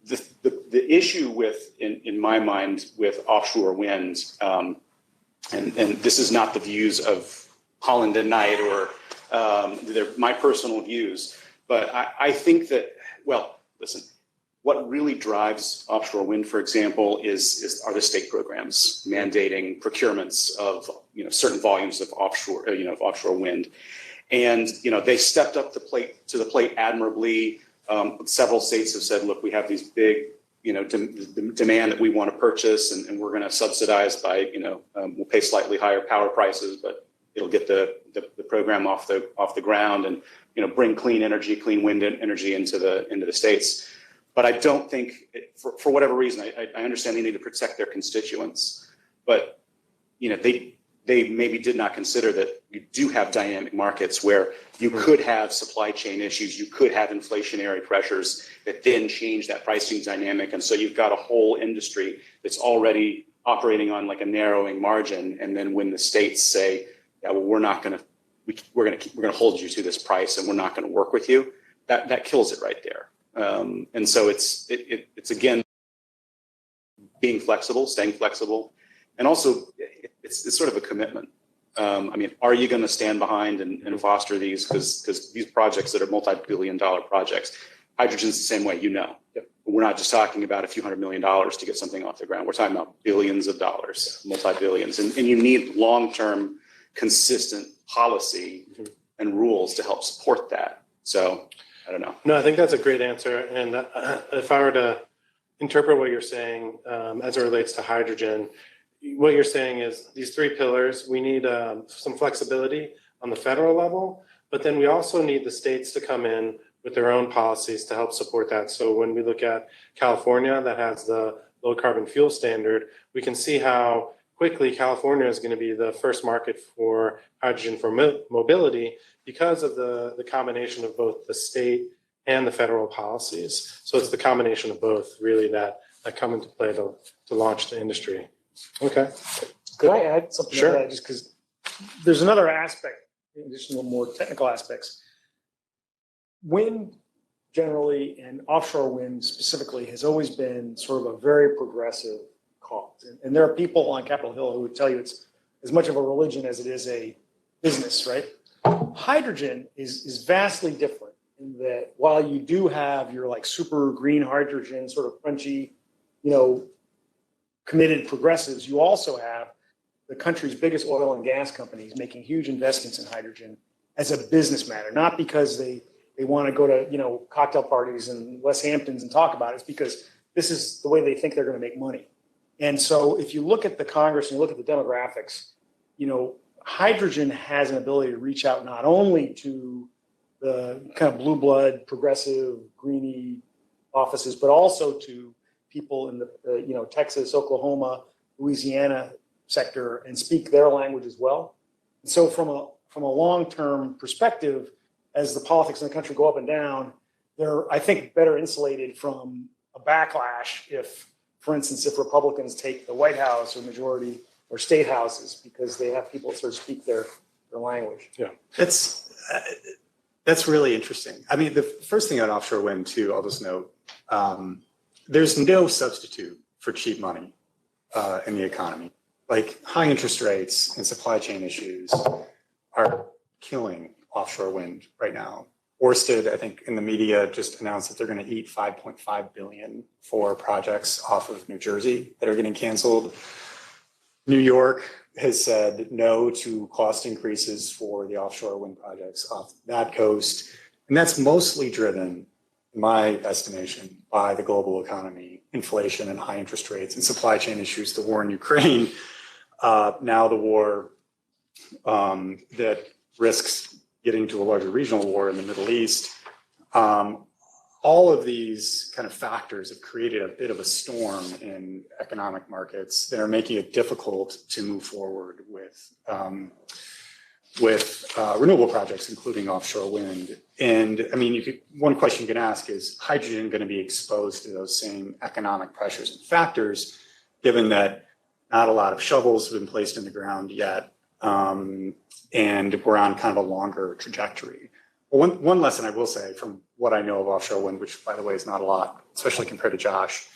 The issue in my mind, with offshore wind, and this is not the views of Holland and Knight or they're my personal views, but I think that, listen, what really drives offshore wind, for example, are the state programs mandating procurements of certain volumes of offshore wind. And they stepped up to the plate admirably. Several states have said, look, we have these big demand that we want to purchase, and we're going to subsidize by we'll pay slightly higher power prices, but it'll get the program off the ground and bring clean wind energy into the states. But I don't think, for whatever reason, I understand they need to protect their constituents, but they maybe did not consider that you do have dynamic markets where you could have supply chain issues, you could have inflationary pressures that then change that pricing dynamic. And so you've got a whole industry that's already operating on like a narrowing margin. And then when the states say, yeah, well, we're going to hold you to this price and we're not going to work with you, that kills it right there. And so it's again, being flexible, staying flexible, and also it's sort of a commitment. I mean, are you going to stand behind and foster these? Because these projects that are multi-billion-dollar projects, hydrogen's the same way, you know. Yep. We're not just talking about a few $100 million to get something off the ground. We're talking about billions of dollars, multi-billions, and you need long-term, consistent policy and rules to help support that. So I don't know. No, I think that's a great answer. And if I were to interpret what you're saying as it relates to hydrogen, what you're saying is these three pillars, we need some flexibility on the federal level, but then we also need the states to come in with their own policies to help support that. So when we look at California that has the low carbon fuel standard, we can see how quickly California is going to be the first market for hydrogen for mobility because of the combination of both the state and the federal policies. So it's the combination of both really that come into play to launch the industry. Okay. Could I add something Sure. to that? Just because there's another aspect, in addition to more technical aspects. Wind generally and offshore wind specifically has always been sort of a very progressive cause. And there are people on Capitol Hill who would tell you it's as much of a religion as it is a business, right? Hydrogen is vastly different in that while you do have your like super green hydrogen, sort of crunchy, committed progressives, you also have the country's biggest oil and gas companies making huge investments in hydrogen as a business matter, not because they want to go to, cocktail parties in West Hamptons and talk about it. It's because this is the way they think they're going to make money. And so if you look at the Congress and you look at the demographics, hydrogen has an ability to reach out not only to the kind of blue blood, progressive, greeny offices, but also to people in the, Texas, Oklahoma, Louisiana sector and speak their language as well. And so from a long-term perspective, as the politics in the country go up and down, they're, I think, better insulated from a backlash if, for instance, if Republicans take the White House or majority or state houses because they have people sort of speak their language. Yeah. That's really interesting. I mean, the first thing on offshore wind too, I'll just note, there's no substitute for cheap money in the economy. Like high interest rates and supply chain issues are killing offshore wind right now. Ørsted, I think in the media just announced that they're going to eat $5.5 billion for projects off of New Jersey that are getting canceled. New York has said no to cost increases for the offshore wind projects off that coast. And that's mostly driven, in my estimation, by the global economy, inflation and high interest rates and supply chain issues, the war in Ukraine, now the war that risks getting to a larger regional war in the Middle East. All of these kind of factors have created a bit of a storm in economic markets that are making it difficult to move forward with renewable projects, including offshore wind. And I mean, one question you can ask is hydrogen going to be exposed to those same economic pressures and factors, given that not a lot of shovels have been placed in the ground yet, and we're on kind of a longer trajectory. Well, one lesson I will say from what I know of offshore wind, which by the way is not a lot, especially compared to Josh,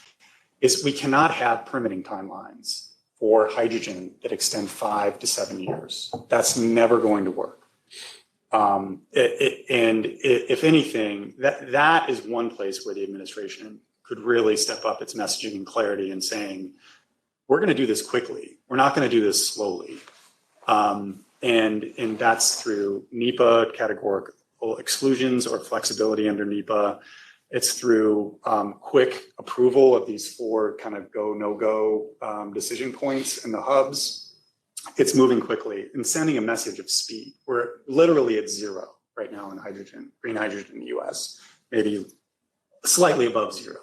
is we cannot have permitting timelines for hydrogen that extend 5 to 7 years. That's never going to work. And if anything, that is one place where the administration could really step up its messaging and clarity and saying, we're going to do this quickly. We're not going to do this slowly. And that's through NEPA categorical exclusions or flexibility under NEPA. It's through quick approval of these 4 kind of go, no go decision points in the hubs. It's moving quickly and sending a message of speed. We're literally at 0 right now in hydrogen, green hydrogen in the US, maybe slightly above 0.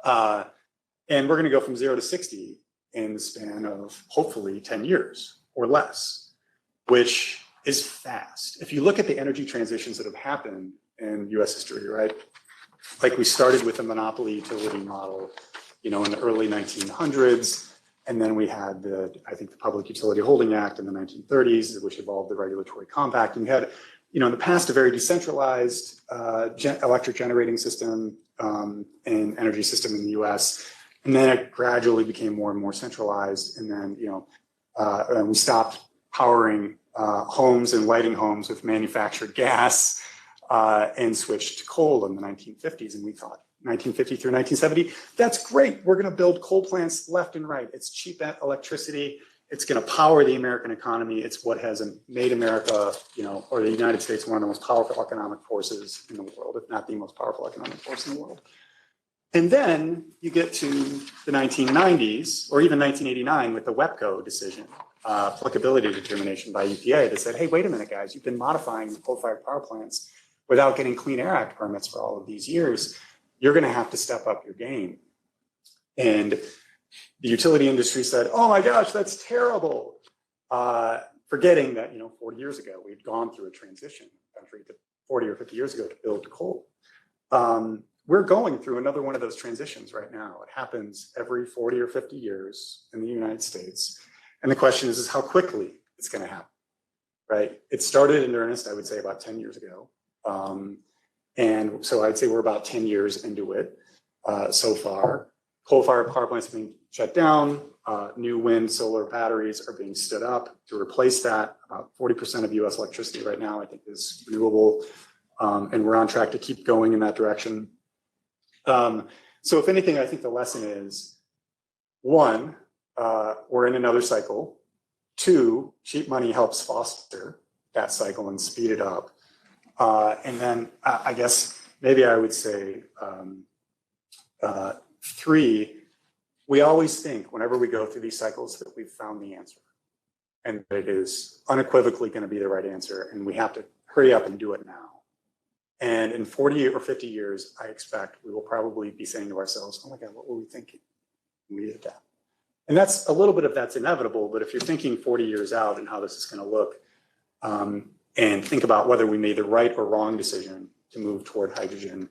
And we're going to go from 0 to 60 in the span of hopefully 10 years or less, which is fast. If you look at the energy transitions that have happened in US history, right? Like we started with a monopoly utility model, in the early 1900s, And then we had I think the Public Utility Holding Act in the 1930s, which evolved the regulatory compact. And we had, in the past, a very decentralized electric generating system and energy system in the US. And then it gradually became more and more centralized. And then, and we stopped powering homes and lighting homes with manufactured gas and switched to coal in the 1950s. And we thought, 1950 through 1970, that's great. We're going to build coal plants left and right. It's cheap electricity. It's going to power the American economy. It's what has made America, or the United States, one of the most powerful economic forces in the world, if not the most powerful economic force in the world. And then you get to the 1990s, or even 1989 with the WEPCO decision, applicability determination by EPA that said, hey, wait a minute, guys, you've been modifying the coal-fired power plants without getting Clean Air Act permits for all of these years. You're going to have to step up your game. And the utility industry said, oh my gosh, that's terrible. Forgetting that, 40 years ago, we'd gone through a transition, 40 or 50 years ago, to build coal. We're going through another one of those transitions right now. It happens every 40 or 50 years in the United States. And the question is how quickly it's going to happen, right? It started in earnest, I would say, about 10 years ago. And so I'd say we're about 10 years into it so far. Coal-fired power plants are being shut down. New wind, solar batteries are being stood up to replace that. About 40% of US electricity right now, I think, is renewable. And we're on track to keep going in that direction. So if anything, I think the lesson is, one, we're in another cycle. Two, cheap money helps foster that cycle and speed it up. And then I guess maybe I would say three, we always think whenever we go through these cycles that we've found the answer and that it is unequivocally going to be the right answer and we have to hurry up and do it now. And in 40 or 50 years, I expect we will probably be saying to ourselves, oh my God, what were we thinking when we did that? And that's a little bit of that's inevitable, but if you're thinking 40 years out and how this is going to look, and think about whether we made the right or wrong decision to move toward hydrogen,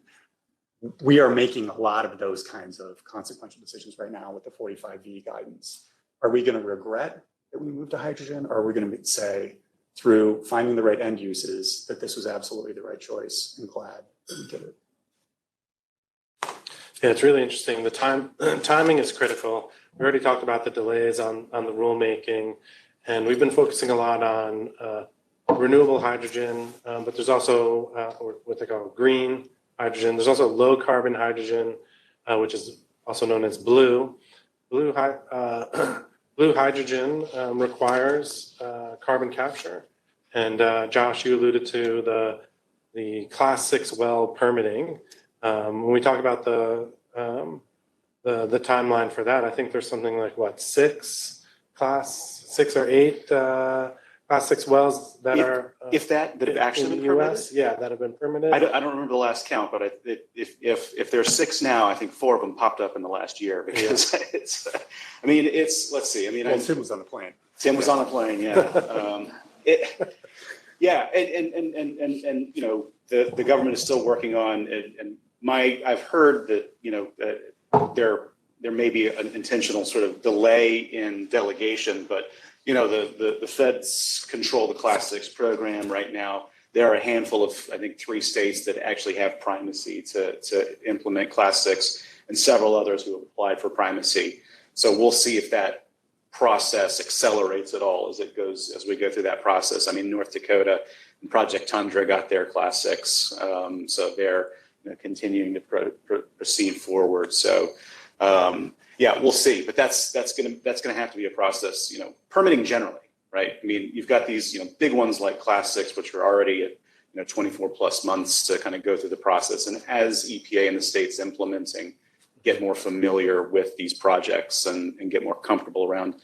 we are making a lot of those kinds of consequential decisions right now with the 45V guidance. Are we going to regret that we moved to hydrogen, or are we going to say, through finding the right end uses, that this was absolutely the right choice, and glad that we did it? Yeah, it's really interesting. The timing is critical. We already talked about the delays on the rulemaking, and we've been focusing a lot on renewable hydrogen, but there's also what they call green hydrogen. There's also low carbon hydrogen, which is also known as blue. Blue hydrogen requires carbon capture. And Josh, you alluded to the Class 6 well permitting. When we talk about the timeline for that, I think there's something like Class 6 or 8 Class 6 wells that have actually been permitted? US, yeah, that have been permitted. I don't remember the last count, but if there's 6 now, I think 4 of them popped up in the last year because let's see. Well, Tim was on the plane. Tim was on the plane, yeah. The government is still working on it, and I've heard that there may be an intentional sort of delay in delegation, but the feds control the Class 6 program right now. There are a handful of, I think, 3 states that actually have primacy to implement Class 6, and several others who have applied for primacy. So we'll see if that process accelerates at all as we go through that process. I mean, North Dakota and Project Tundra got their Class 6, so they're continuing to proceed forward. So. We'll see, but that's gonna have to be a process. Permitting generally, right? I mean, you've got these big ones like Class 6, which are already at 24 plus months to kind of go through the process. And as EPA and the states implementing get more familiar with these projects and get more comfortable around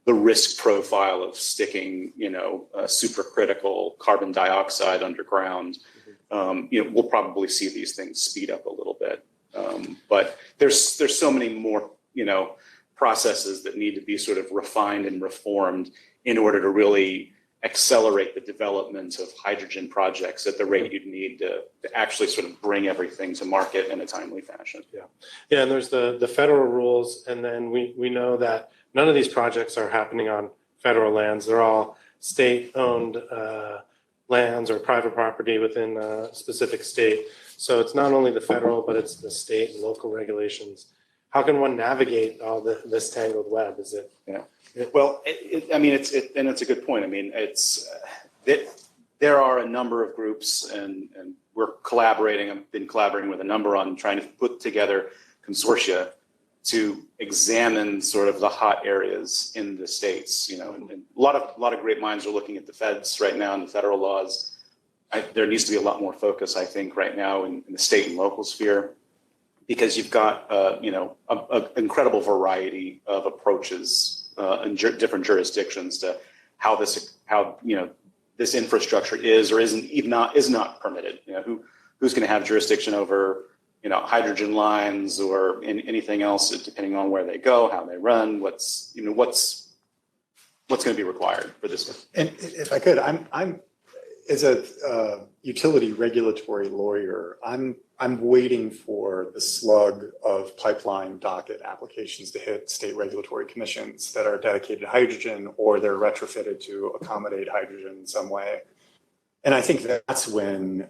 the risk profile of sticking supercritical carbon dioxide underground, we'll probably see these things speed up a little bit. But there's so many more, processes that need to be sort of refined and reformed in order to really accelerate the development of hydrogen projects at the rate you'd need to actually sort of bring everything to market in a timely fashion. Yeah, and there's the federal rules, and then we know that none of these projects are happening on federal lands. They're all state-owned lands or private property within a specific state. So it's not only the federal, but it's the state and local regulations. How can one navigate all this tangled web? Is it? Yeah. Well, I mean, it's a good point. I mean, there are a number of groups, and we're collaborating. I've been collaborating with a number on trying to put together consortia to examine sort of the hot areas in the states. You know, and a lot of great minds are looking at the feds right now and the federal laws. There needs to be a lot more focus, I think, right now in the state and local sphere, because you've got an incredible variety of approaches in different jurisdictions to how this infrastructure is or is not permitted. You know, who's going to have jurisdiction over hydrogen lines or anything else, depending on where they go, how they run, what's going to be required for this. And if I could, I'm as a utility regulatory lawyer, I'm waiting for the slug of pipeline docket applications to hit state regulatory commissions that are dedicated to hydrogen or they're retrofitted to accommodate hydrogen in some way. And I think that's when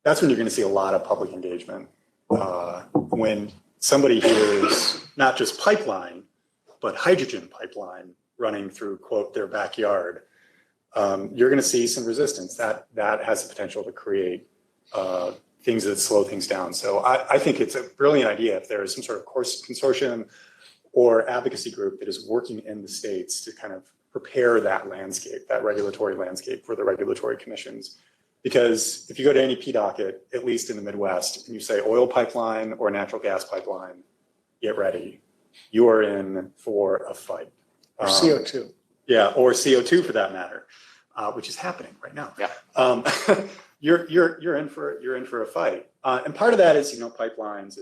you're going to see a lot of public engagement. When somebody hears not just pipeline, but hydrogen pipeline running through, quote, their backyard, you're going to see some resistance. That has the potential to create things that slow things down. So I think it's a brilliant idea if there is some sort of consortium or advocacy group that is working in the states to kind of prepare that landscape, that regulatory landscape for the regulatory commissions. Because if you go to any P docket, at least in the Midwest, and you say oil pipeline or natural gas pipeline, get ready. You are in for a fight. Or CO2. Yeah, or CO2 for that matter, which is happening right now. Yeah. You're in for a fight, and part of that is pipelines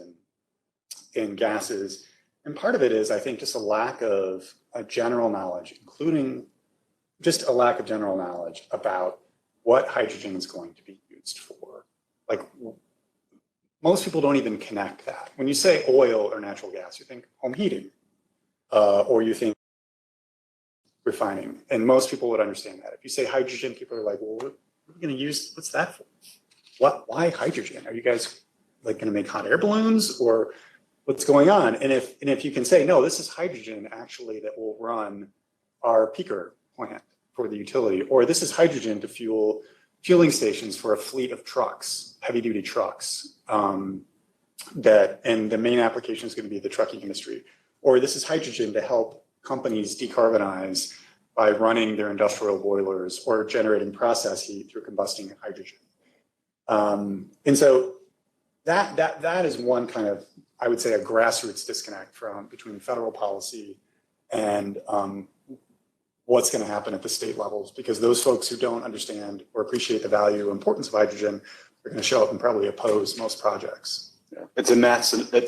and gases, and part of it is I think just a lack of a general knowledge, including just a lack of general knowledge about what hydrogen is going to be used for. Like most people don't even connect that. When you say oil or natural gas, you think home heating, or you think refining, and most people would understand that. If you say hydrogen, people are like, well, what are we going to use? What's that for? Why hydrogen? Are you guys like going to make hot air balloons, or what's going on? And if you can say, no, this is hydrogen actually that will run our peaker plant for the utility, or this is hydrogen to fuel fueling stations for a fleet of trucks, heavy duty trucks, and the main application is going to be the trucking industry, or this is hydrogen to help companies decarbonize by running their industrial boilers or generating process heat through combusting hydrogen. And so that is one kind of, I would say, a grassroots disconnect between federal policy and what's going to happen at the state levels, because those folks who don't understand or appreciate the value or importance of hydrogen are going to show up and probably oppose most projects. Yeah. It's a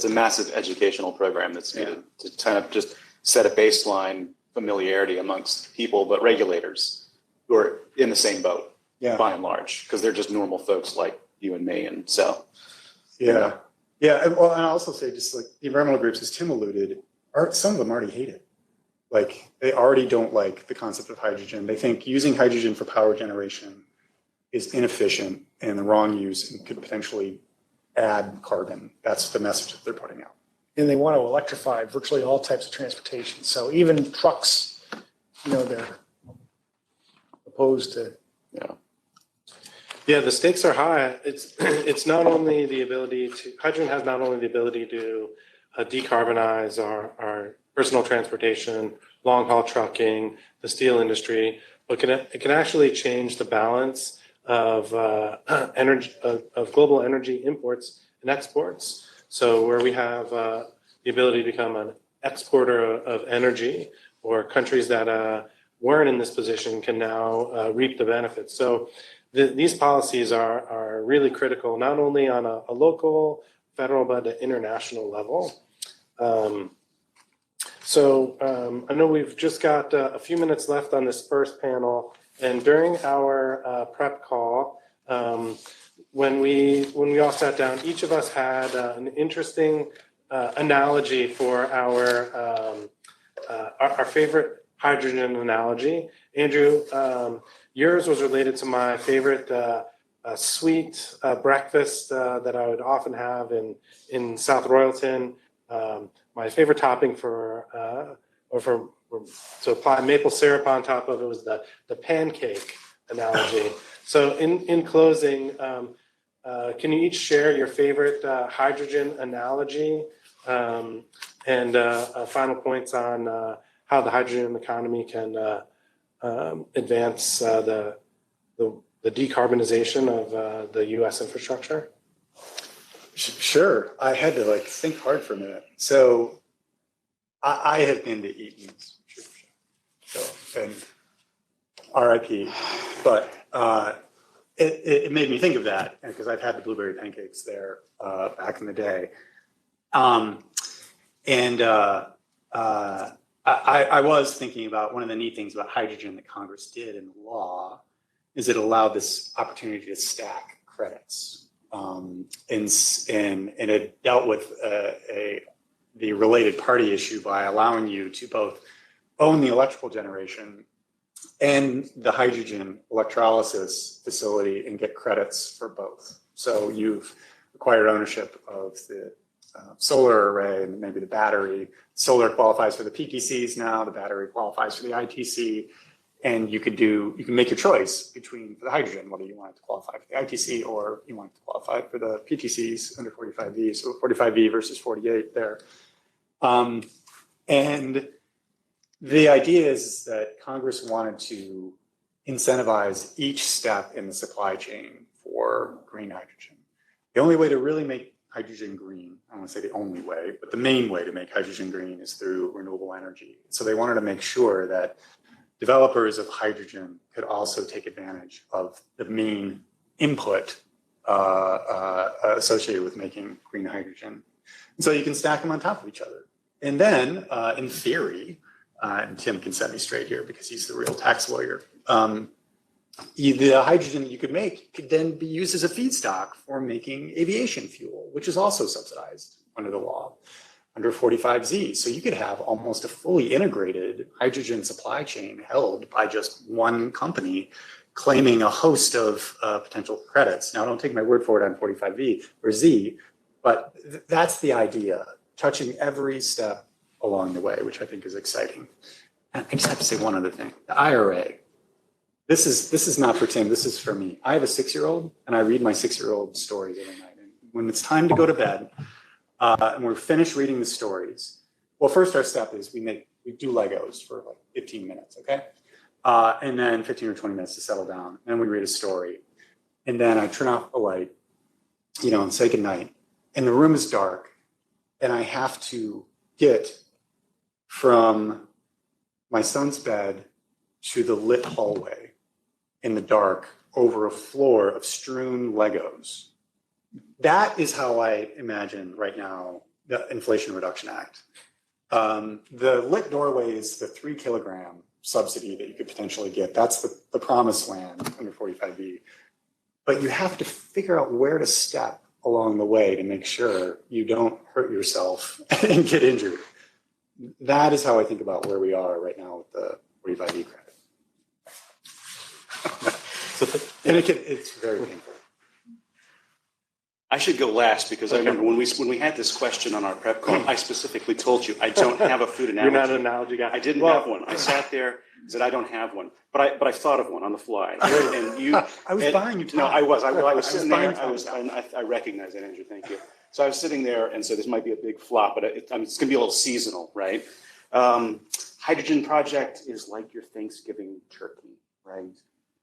massive educational program that's needed to kind of just set a baseline familiarity amongst people, but regulators who are in the same boat, by and large, because they're just normal folks like you and me. And so, yeah. Well, and I'll also say, just like the environmental groups, as Tim alluded, some of them already hate it. Like they already don't like the concept of hydrogen. They think using hydrogen for power generation is inefficient and the wrong use and could potentially add carbon. That's the message that they're putting out. And they want to electrify virtually all types of transportation. So even trucks, they're opposed to. Yeah, the stakes are high. It's not only the ability to, hydrogen has not only the ability to decarbonize our personal transportation, long haul trucking, the steel industry, but it can actually change the balance of energy, of global energy imports and exports. So where we have the ability to become an exporter of energy, or countries that weren't in this position can now reap the benefits. So these policies are really critical, not only on a local, federal, but at international level. I know we've just got a few minutes left on this first panel, and during our prep call, when we all sat down, each of us had an interesting analogy for our our favorite hydrogen analogy. Andrew, yours was related to my favorite sweet breakfast that I would often have in South Royalton. My favorite topping to apply maple syrup on top of it was the pancake analogy. So in closing, can you each share your favorite hydrogen analogy and final points on how the hydrogen economy can advance the decarbonization of the U.S. infrastructure? Sure. I had to think hard for a minute. So I have been to Eaton's, so, and RIP, but it made me think of that because I've had the blueberry pancakes there back in the day. I was thinking about one of the neat things about hydrogen that Congress did in the law is it allowed this opportunity to stack credits. And it dealt with the related party issue by allowing you to both own the electrical generation and the hydrogen electrolysis facility and get credits for both. So you've acquired ownership of the solar array and maybe the battery. Solar qualifies for the PTCs now, the battery qualifies for the ITC, and you can make your choice between the hydrogen, whether you want it to qualify for the ITC or you want it to qualify for the PTCs under 45V. So 45V versus 48 there. And the idea is that Congress wanted to incentivize each step in the supply chain for green hydrogen. The only way to really make hydrogen green, I don't want to say the only way, but the main way to make hydrogen green is through renewable energy. So they wanted to make sure that developers of hydrogen could also take advantage of the main input associated with making green hydrogen. And so you can stack them on top of each other. And then, in theory, and Tim can set me straight here because he's the real tax lawyer, the hydrogen that you could make could then be used as a feedstock for making aviation fuel, which is also subsidized under the law, under 45Z. So you could have almost a fully integrated hydrogen supply chain held by just one company claiming a host of potential credits. Now, don't take my word for it on 45V or Z, but that's the idea, touching every step along the way, which I think is exciting. And I just have to say one other thing. The IRA. This is not for Tim, this is for me. I have a 6-year-old and I read my 6-year-old stories every night. And when it's time to go to bed and we're finished reading the stories, well, first our step is we do Legos for 15 minutes, okay? And then 15 or 20 minutes to settle down. And then we read a story. And then I turn off the light, and say goodnight. And the room is dark. And I have to get from my son's bed to the lit hallway in the dark over a floor of strewn Legos. That is how I imagine right now the Inflation Reduction Act. The lit doorway is the 3 kilogram subsidy that you could potentially get. That's the promised land under 45V. But you have to figure out where to step along the way to make sure you don't hurt yourself and get injured. That is how I think about where we are right now with the 45V credit. And it's very painful. I should go last because I remember when we had this question on our prep call, I specifically told you I don't have a food analogy. You're not an analogy guy. I didn't have one. I sat there and said I don't have one, but I thought of one on the fly. And you, I was buying you time. No, I was sitting there. I recognize that, Andrew. Thank you. So I was sitting there and so this might be a big flop, but it's going to be a little seasonal, right? Hydrogen project is like your Thanksgiving turkey, right?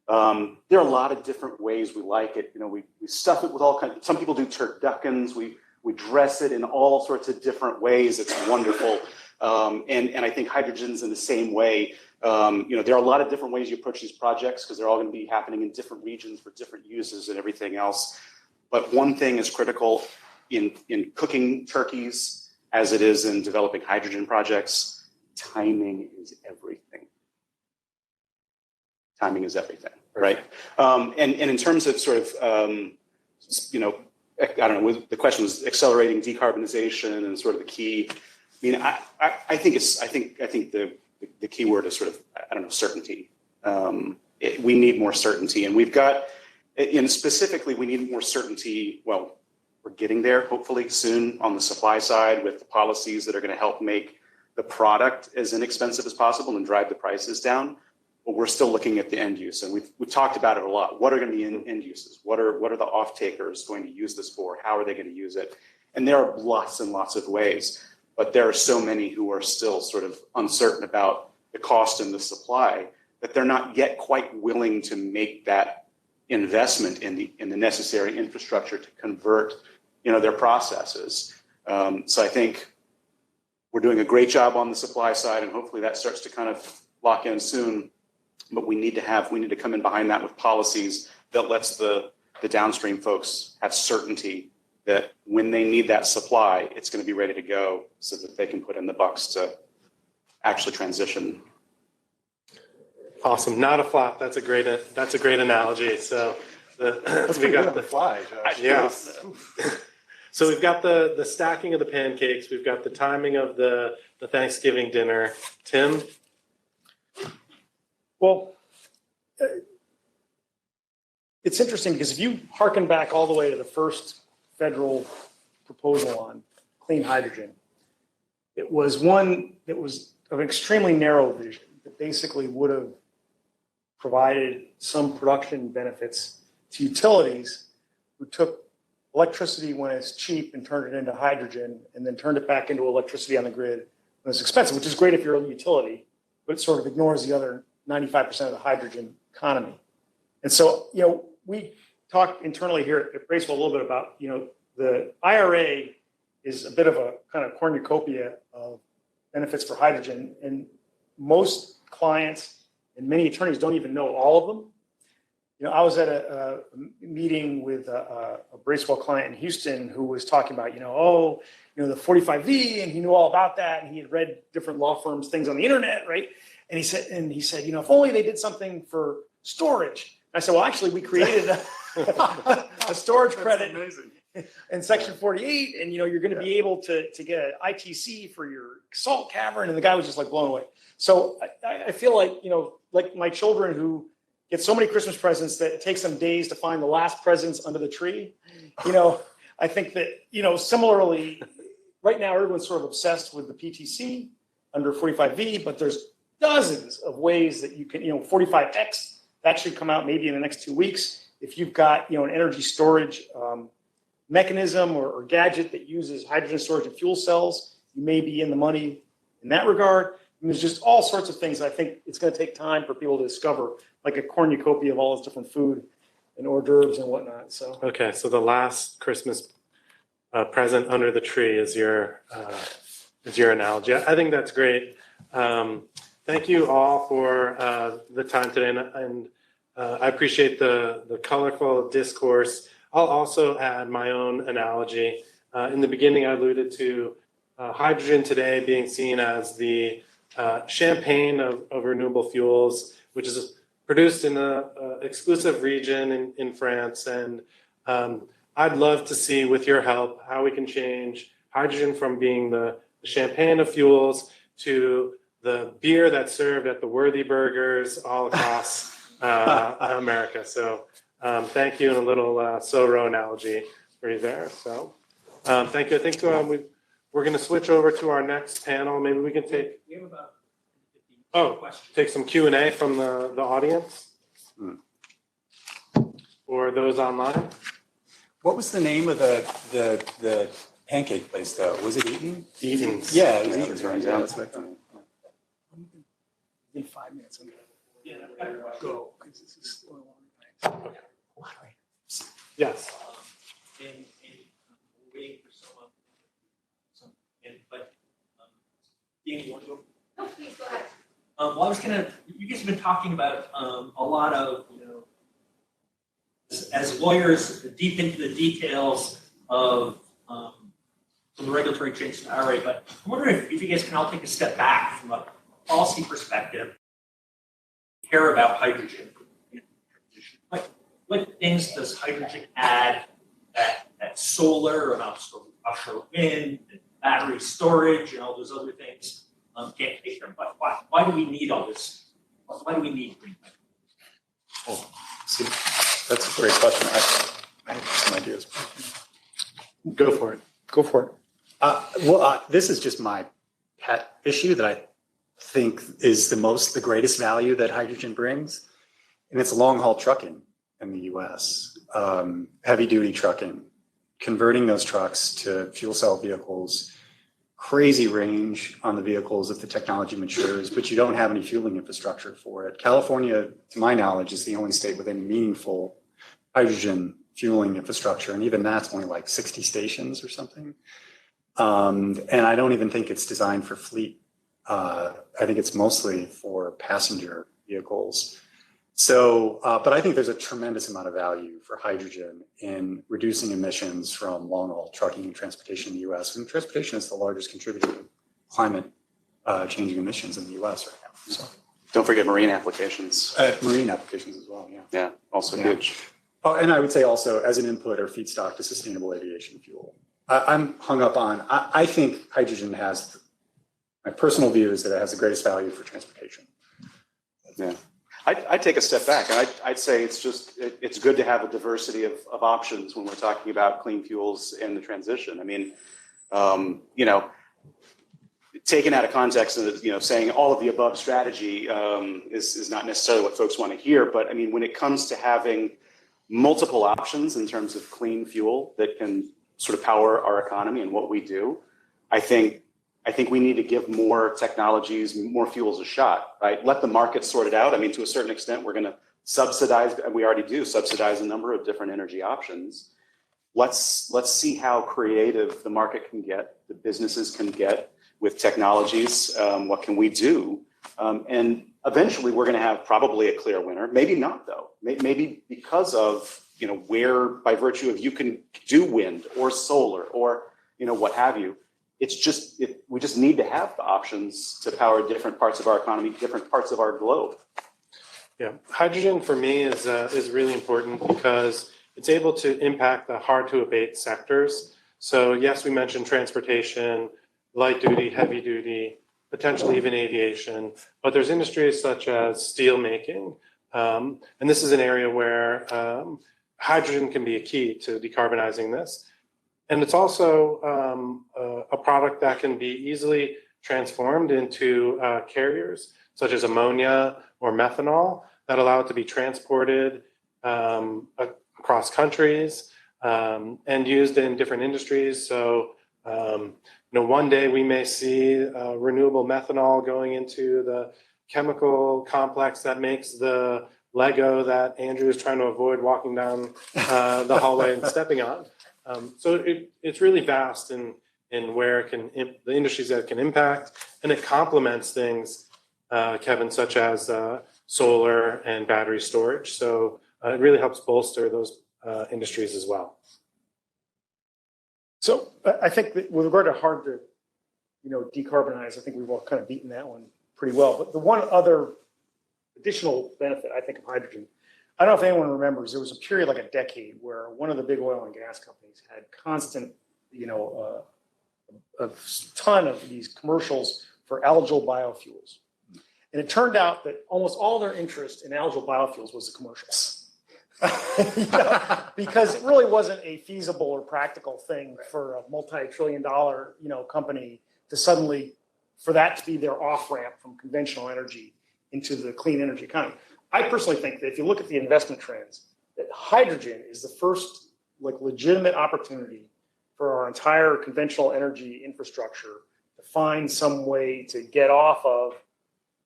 There are a lot of different ways we like it. We stuff it with all kinds. Some people do turduckens. We dress it in all sorts of different ways. It's wonderful. And I think hydrogen's in the same way. There are a lot of different ways you approach these projects because they're all going to be happening in different regions for different uses and everything else. But one thing is critical in cooking turkeys, as it is in developing hydrogen projects. Timing is everything. Timing is everything, right? And in terms of sort of, I don't know, the question was accelerating decarbonization and sort of the key, mean, I think the key word is sort of, I don't know, certainty. We need more certainty, and we've got, specifically, we need more certainty. Well, we're getting there, hopefully soon, on the supply side with the policies that are going to help make the product as inexpensive as possible and drive the prices down. But we're still looking at the end use, and we've talked about it a lot. What are going to be end uses? What are the off takers going to use this for? How are they going to use it? And there are lots and lots of ways, but there are so many who are still sort of uncertain about the cost and the supply that they're not yet quite willing to make that investment in the necessary infrastructure to convert, their processes. So I think we're doing a great job on the supply side, and hopefully that starts to kind of lock in soon. But we need to come in behind that with policies that lets the downstream folks have certainty that when they need that supply, it's going to be ready to go so that they can put in the bucks to actually transition. Awesome. Not a flop. That's a great analogy. So we got the fly, Josh. Yeah. So we've got the stacking of the pancakes. We've got the timing of the Thanksgiving dinner. Tim? Well, it's interesting because if you hearken back all the way to the first federal proposal on clean hydrogen, it was one that was of an extremely narrow vision that basically would have provided some production benefits to utilities who took electricity when it's cheap and turned it into hydrogen and then turned it back into electricity on the grid when it's expensive, which is great if you're a utility, but it sort of ignores the other 95% of the hydrogen economy. And so, we talked internally here at Bracewell a little bit about, the IRA is a bit of a kind of cornucopia of benefits for hydrogen. And most clients and many attorneys don't even know all of them. I was at a meeting with a Bracewell client in Houston who was talking about, the 45V, and he knew all about that. And he had read different law firms, things on the internet, right? And he said, if only they did something for storage. I said, well, actually, we created a storage credit in Section 48, and you're going to be able to get an ITC for your salt cavern. And the guy was just like blown away. So I feel like my children who get so many Christmas presents that it takes them days to find the last presents under the tree. I think that similarly, right now everyone's sort of obsessed with the PTC under 45V, but there's dozens of ways that you can, 45X, that should come out maybe in the next 2 weeks. If you've got, an energy storage mechanism or gadget that uses hydrogen storage and fuel cells, you may be in the money in that regard. And there's just all sorts of things I think it's going to take time for people to discover, like a cornucopia of all this different food and hors d'oeuvres and whatnot. So Okay, so the last Christmas present under the tree is your analogy. I think that's great. Thank you all for the time today, and I appreciate the colorful discourse. I'll also add my own analogy. In the beginning, I alluded to hydrogen today being seen as the champagne of renewable fuels, which is produced in an exclusive region in France. And I'd love to see, with your help, how we can change hydrogen from being the champagne of fuels to the beer that's served at the Worthy Burgers all across America. So thank you, and a little Sorro analogy for you there. So thank you. I think we're going to switch over to our next panel. Maybe we can take take some Q&A from the audience or those online. What was the name of the pancake place though? Was it Eaton? Eaton's. Yeah, it was Yeah, Eaton's. right down. That's what I thought. in 5 minutes, I'm going to go because this is still a long night. Yes. And we're waiting for someone. Danny, you want to go? No, please go ahead. Well, I was you guys have been talking about a lot of, as lawyers, deep into the details of the regulatory change to IRA, but I'm wondering if you guys can all take a step back from a policy perspective, care about hydrogen. What things does hydrogen add that solar and offshore wind, battery storage and all those other things can't take them. But why do we need all this? Why do we need green hydrogen? See, that's a great question. I have some ideas. Go for it. Go for it. This is just my pet issue that I think is the greatest value that hydrogen brings, and it's long haul trucking in the U.S. Heavy duty trucking, converting those trucks to fuel cell vehicles. Crazy range on the vehicles if the technology matures, but you don't have any fueling infrastructure for it. California, to my knowledge, is the only state with any meaningful hydrogen fueling infrastructure, and even that's only like 60 stations or something. And I don't even think it's designed for fleet. I think it's mostly for passenger vehicles. So, but I think there's a tremendous amount of value for hydrogen in reducing emissions from long-haul trucking and transportation in the U.S. And transportation is the largest contributor to climate changing emissions in the U.S. right now. So, Don't forget marine applications. marine applications as well. Yeah. Yeah, also huge. Oh, and I would say also as an input or feedstock to sustainable aviation fuel. I'm hung up on. I think hydrogen has. My personal view is that it has the greatest value for transportation. Yeah. I'd take a step back, and I'd say it's good to have a diversity of options when we're talking about clean fuels and the transition. I mean, taken out of context, saying all of the above strategy is not necessarily what folks want to hear. But I mean, when it comes to having multiple options in terms of clean fuel that can sort of power our economy and what we do, I think we need to give more technologies, more fuels a shot, right? Let the market sort it out. I mean, to a certain extent, we're going to subsidize, and we already do subsidize a number of different energy options. Let's see how creative the market can get, the businesses can get with technologies. What can we do? And eventually, we're going to have probably a clear winner. Maybe not, though. Maybe because of where, by virtue of you can do wind or solar or what have you. It's just we just need to have the options to power different parts of our economy, different parts of our globe. Yeah, hydrogen for me is really important because it's able to impact the hard to abate sectors. So yes, we mentioned transportation, light duty, heavy duty, potentially even aviation, but there's industries such as steel making, and this is an area where hydrogen can be a key to decarbonizing this. And it's also a product that can be easily transformed into carriers, such as ammonia or methanol, that allow it to be transported across countries and used in different industries. So, one day we may see renewable methanol going into the chemical complex that makes the Lego that Andrew is trying to avoid walking down the hallway and stepping on. So it's really vast in where it can, the industries that it can impact, and it complements things, Kevin, such as solar and battery storage. So it really helps bolster those industries as well. So I think that with regard to hard to, decarbonize, I think we've all kind of beaten that one pretty well. But the one other additional benefit, I think, of hydrogen, I don't know if anyone remembers, there was a period like a decade where one of the big oil and gas companies had constant, a ton of these commercials for algal biofuels. And it turned out that almost all their interest in algal biofuels was the commercials. Because it really wasn't a feasible or practical thing for a multi-trillion-dollar, company to suddenly, for that to be their off-ramp from conventional energy into the clean energy economy. I personally think that if you look at the investment trends, that hydrogen is the first legitimate opportunity for our entire conventional energy infrastructure to find some way to get off of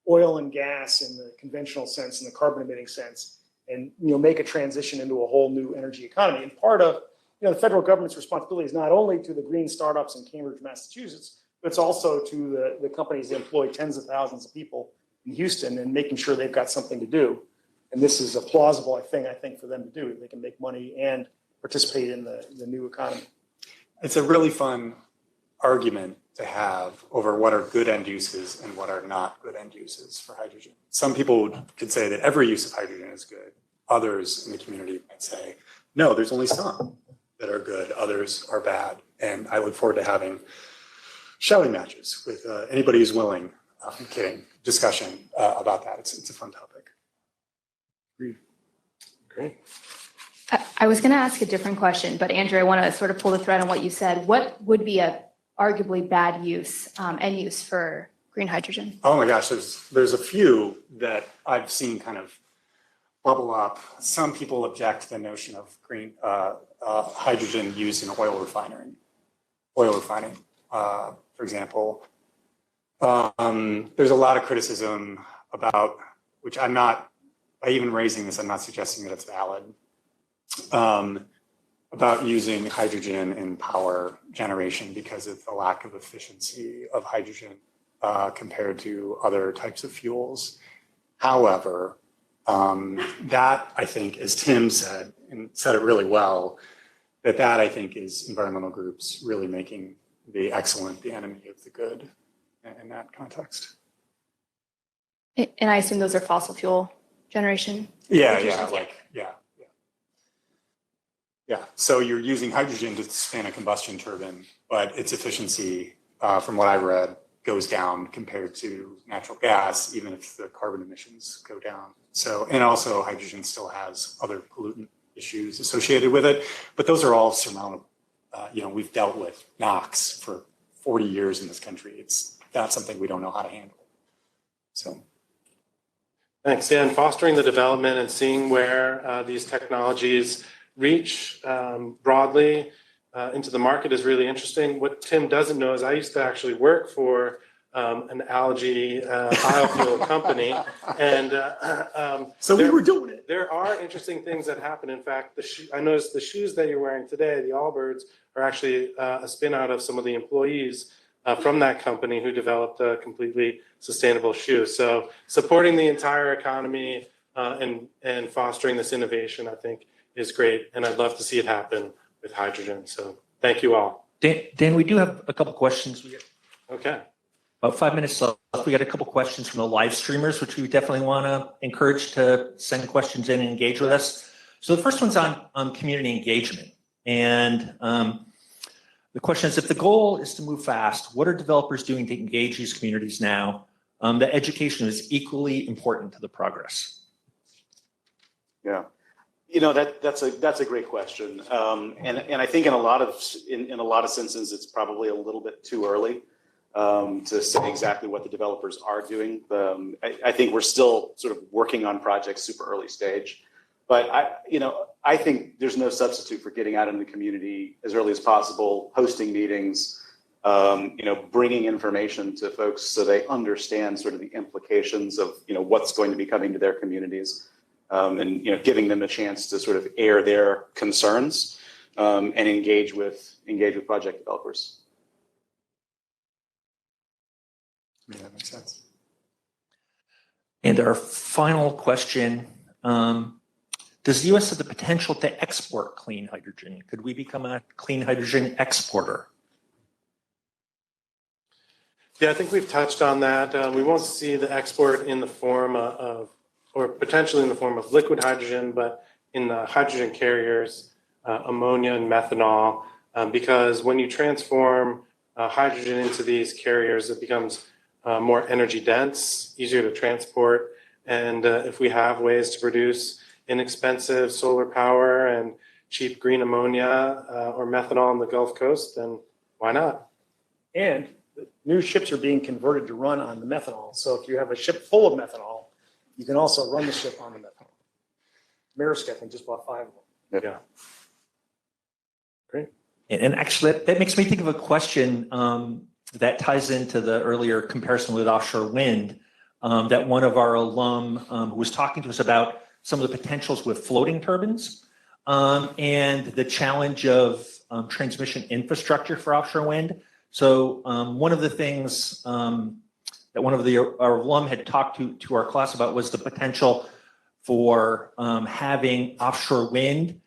oil and gas in the conventional sense, in the carbon emitting sense, and make a transition into a whole new energy economy. And part of the federal government's responsibility is not only to the green startups in Cambridge, Massachusetts, but it's also to the companies that employ tens of thousands of people in Houston and making sure they've got something to do. And this is a plausible thing, I think, for them to do. They can make money and participate in the new economy. It's a really fun argument to have over what are good end uses and what are not good end uses for hydrogen. Some people could say that every use of hydrogen is good. Others in the community might say, no, there's only some that are good, others are bad. And I look forward to having shouting matches with anybody who's willing. I'm kidding. Discussion about that. It's a fun topic. Great. I was going to ask a different question, but Andrew, I want to sort of pull the thread on what you said. What would be a arguably bad use, end use for green hydrogen? Oh my gosh, there's a few that I've seen kind of bubble up. Some people object to the notion of green hydrogen used in oil refining, for example. There's a lot of criticism about, which I'm not, by even raising this, I'm not suggesting that it's valid, about using hydrogen in power generation because of the lack of efficiency of hydrogen compared to other types of fuels. However, that I think, as Tim said, and said it really well, that I think is environmental groups really making the excellent the enemy of the good in that context. And I assume those are fossil fuel generation? Yeah. So you're using hydrogen to spin a combustion turbine, but its efficiency, from what I've read, goes down compared to natural gas, even if the carbon emissions go down. So, and also hydrogen still has other pollutant issues associated with it, but those are all surmountable. We've dealt with NOx for 40 years in this country. It's not something we don't know how to handle. So. Thanks. Yeah, and fostering the development and seeing where these technologies reach broadly into the market is really interesting. What Tim doesn't know is I used to actually work for an algae biofuel company, and so we were doing it. There are interesting things that happen. In fact, I noticed the shoes that you're wearing today, the Allbirds, are actually a spin out of some of the employees from that company who developed a completely sustainable shoe. So supporting the entire economy and fostering this innovation, I think, is great. And I'd love to see it happen with hydrogen. So thank you all. Dan, we do have a couple questions. We got Okay. about 5 minutes left. We got a couple questions from the live streamers, which we definitely want to encourage to send questions in and engage with us. So the first one's on community engagement. And the question is, if the goal is to move fast, what are developers doing to engage these communities now? The education is equally important to the progress. Yeah, that's a great question, and I think in a lot of senses it's probably a little bit too early to say exactly what the developers are doing. I think we're still sort of working on projects super early stage, but I think there's no substitute for getting out in the community as early as possible, hosting meetings, bringing information to folks so they understand sort of the implications of what's going to be coming to their communities. And giving them a chance to sort of air their concerns and engage with project developers. Yeah, that makes sense. And our final question, does the U.S. have the potential to export clean hydrogen? Could we become a clean hydrogen exporter? Yeah, I think we've touched on that. We won't see the export in the form of, or potentially in the form of liquid hydrogen, but in the hydrogen carriers, ammonia and methanol, because when you transform hydrogen into these carriers, it becomes more energy dense, easier to transport. And if we have ways to produce inexpensive solar power and cheap green ammonia or methanol on the Gulf Coast, then why not? And new ships are being converted to run on the methanol. So if you have a ship full of methanol, you can also run the ship on the methanol. Maersk, I think, just bought 5 of them. Yeah. Great. And actually, that makes me think of a question that ties into the earlier comparison with offshore wind, that one of our alum who was talking to us about some of the potentials with floating turbines and the challenge of transmission infrastructure for offshore wind. So one of the things that one of our alum had talked to our class about was the potential for having offshore wind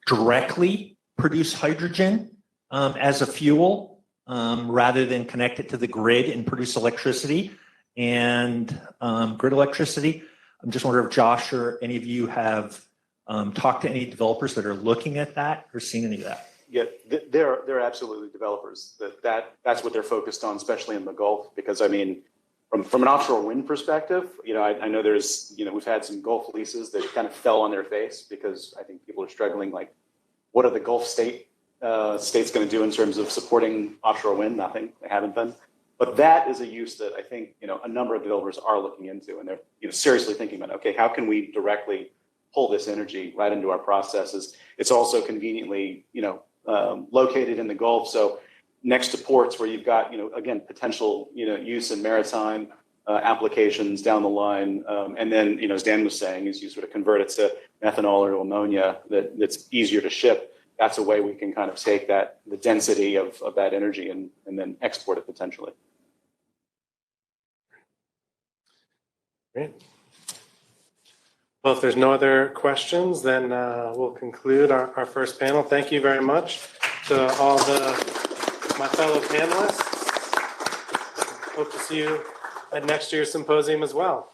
directly produce hydrogen as a fuel rather than connect it to the grid and produce electricity and grid electricity. I'm just wondering if Josh or any of you have talked to any developers that are looking at that or seen any of that. they're absolutely developers. That's what they're focused on, especially in the Gulf, because I mean, from an offshore wind perspective, I know there's, we've had some Gulf leases that kind of fell on their face because I think people are struggling, like, what are the Gulf states going to do in terms of supporting offshore wind? Nothing. They haven't been. But that is a use that I think, a number of developers are looking into, and they're, seriously thinking about, okay, how can we directly pull this energy right into our processes? It's also conveniently, located in the Gulf. So next to ports where you've got, again, potential, use in maritime applications down the line. And then, as Dan was saying, as you sort of convert it to methanol or ammonia that's easier to ship, that's a way we can kind of take the density of that energy and then export it potentially. Great. Well, if there's no other questions, then we'll conclude our first panel. Thank you very much to all my fellow panelists. Hope to see you at next year's symposium as well.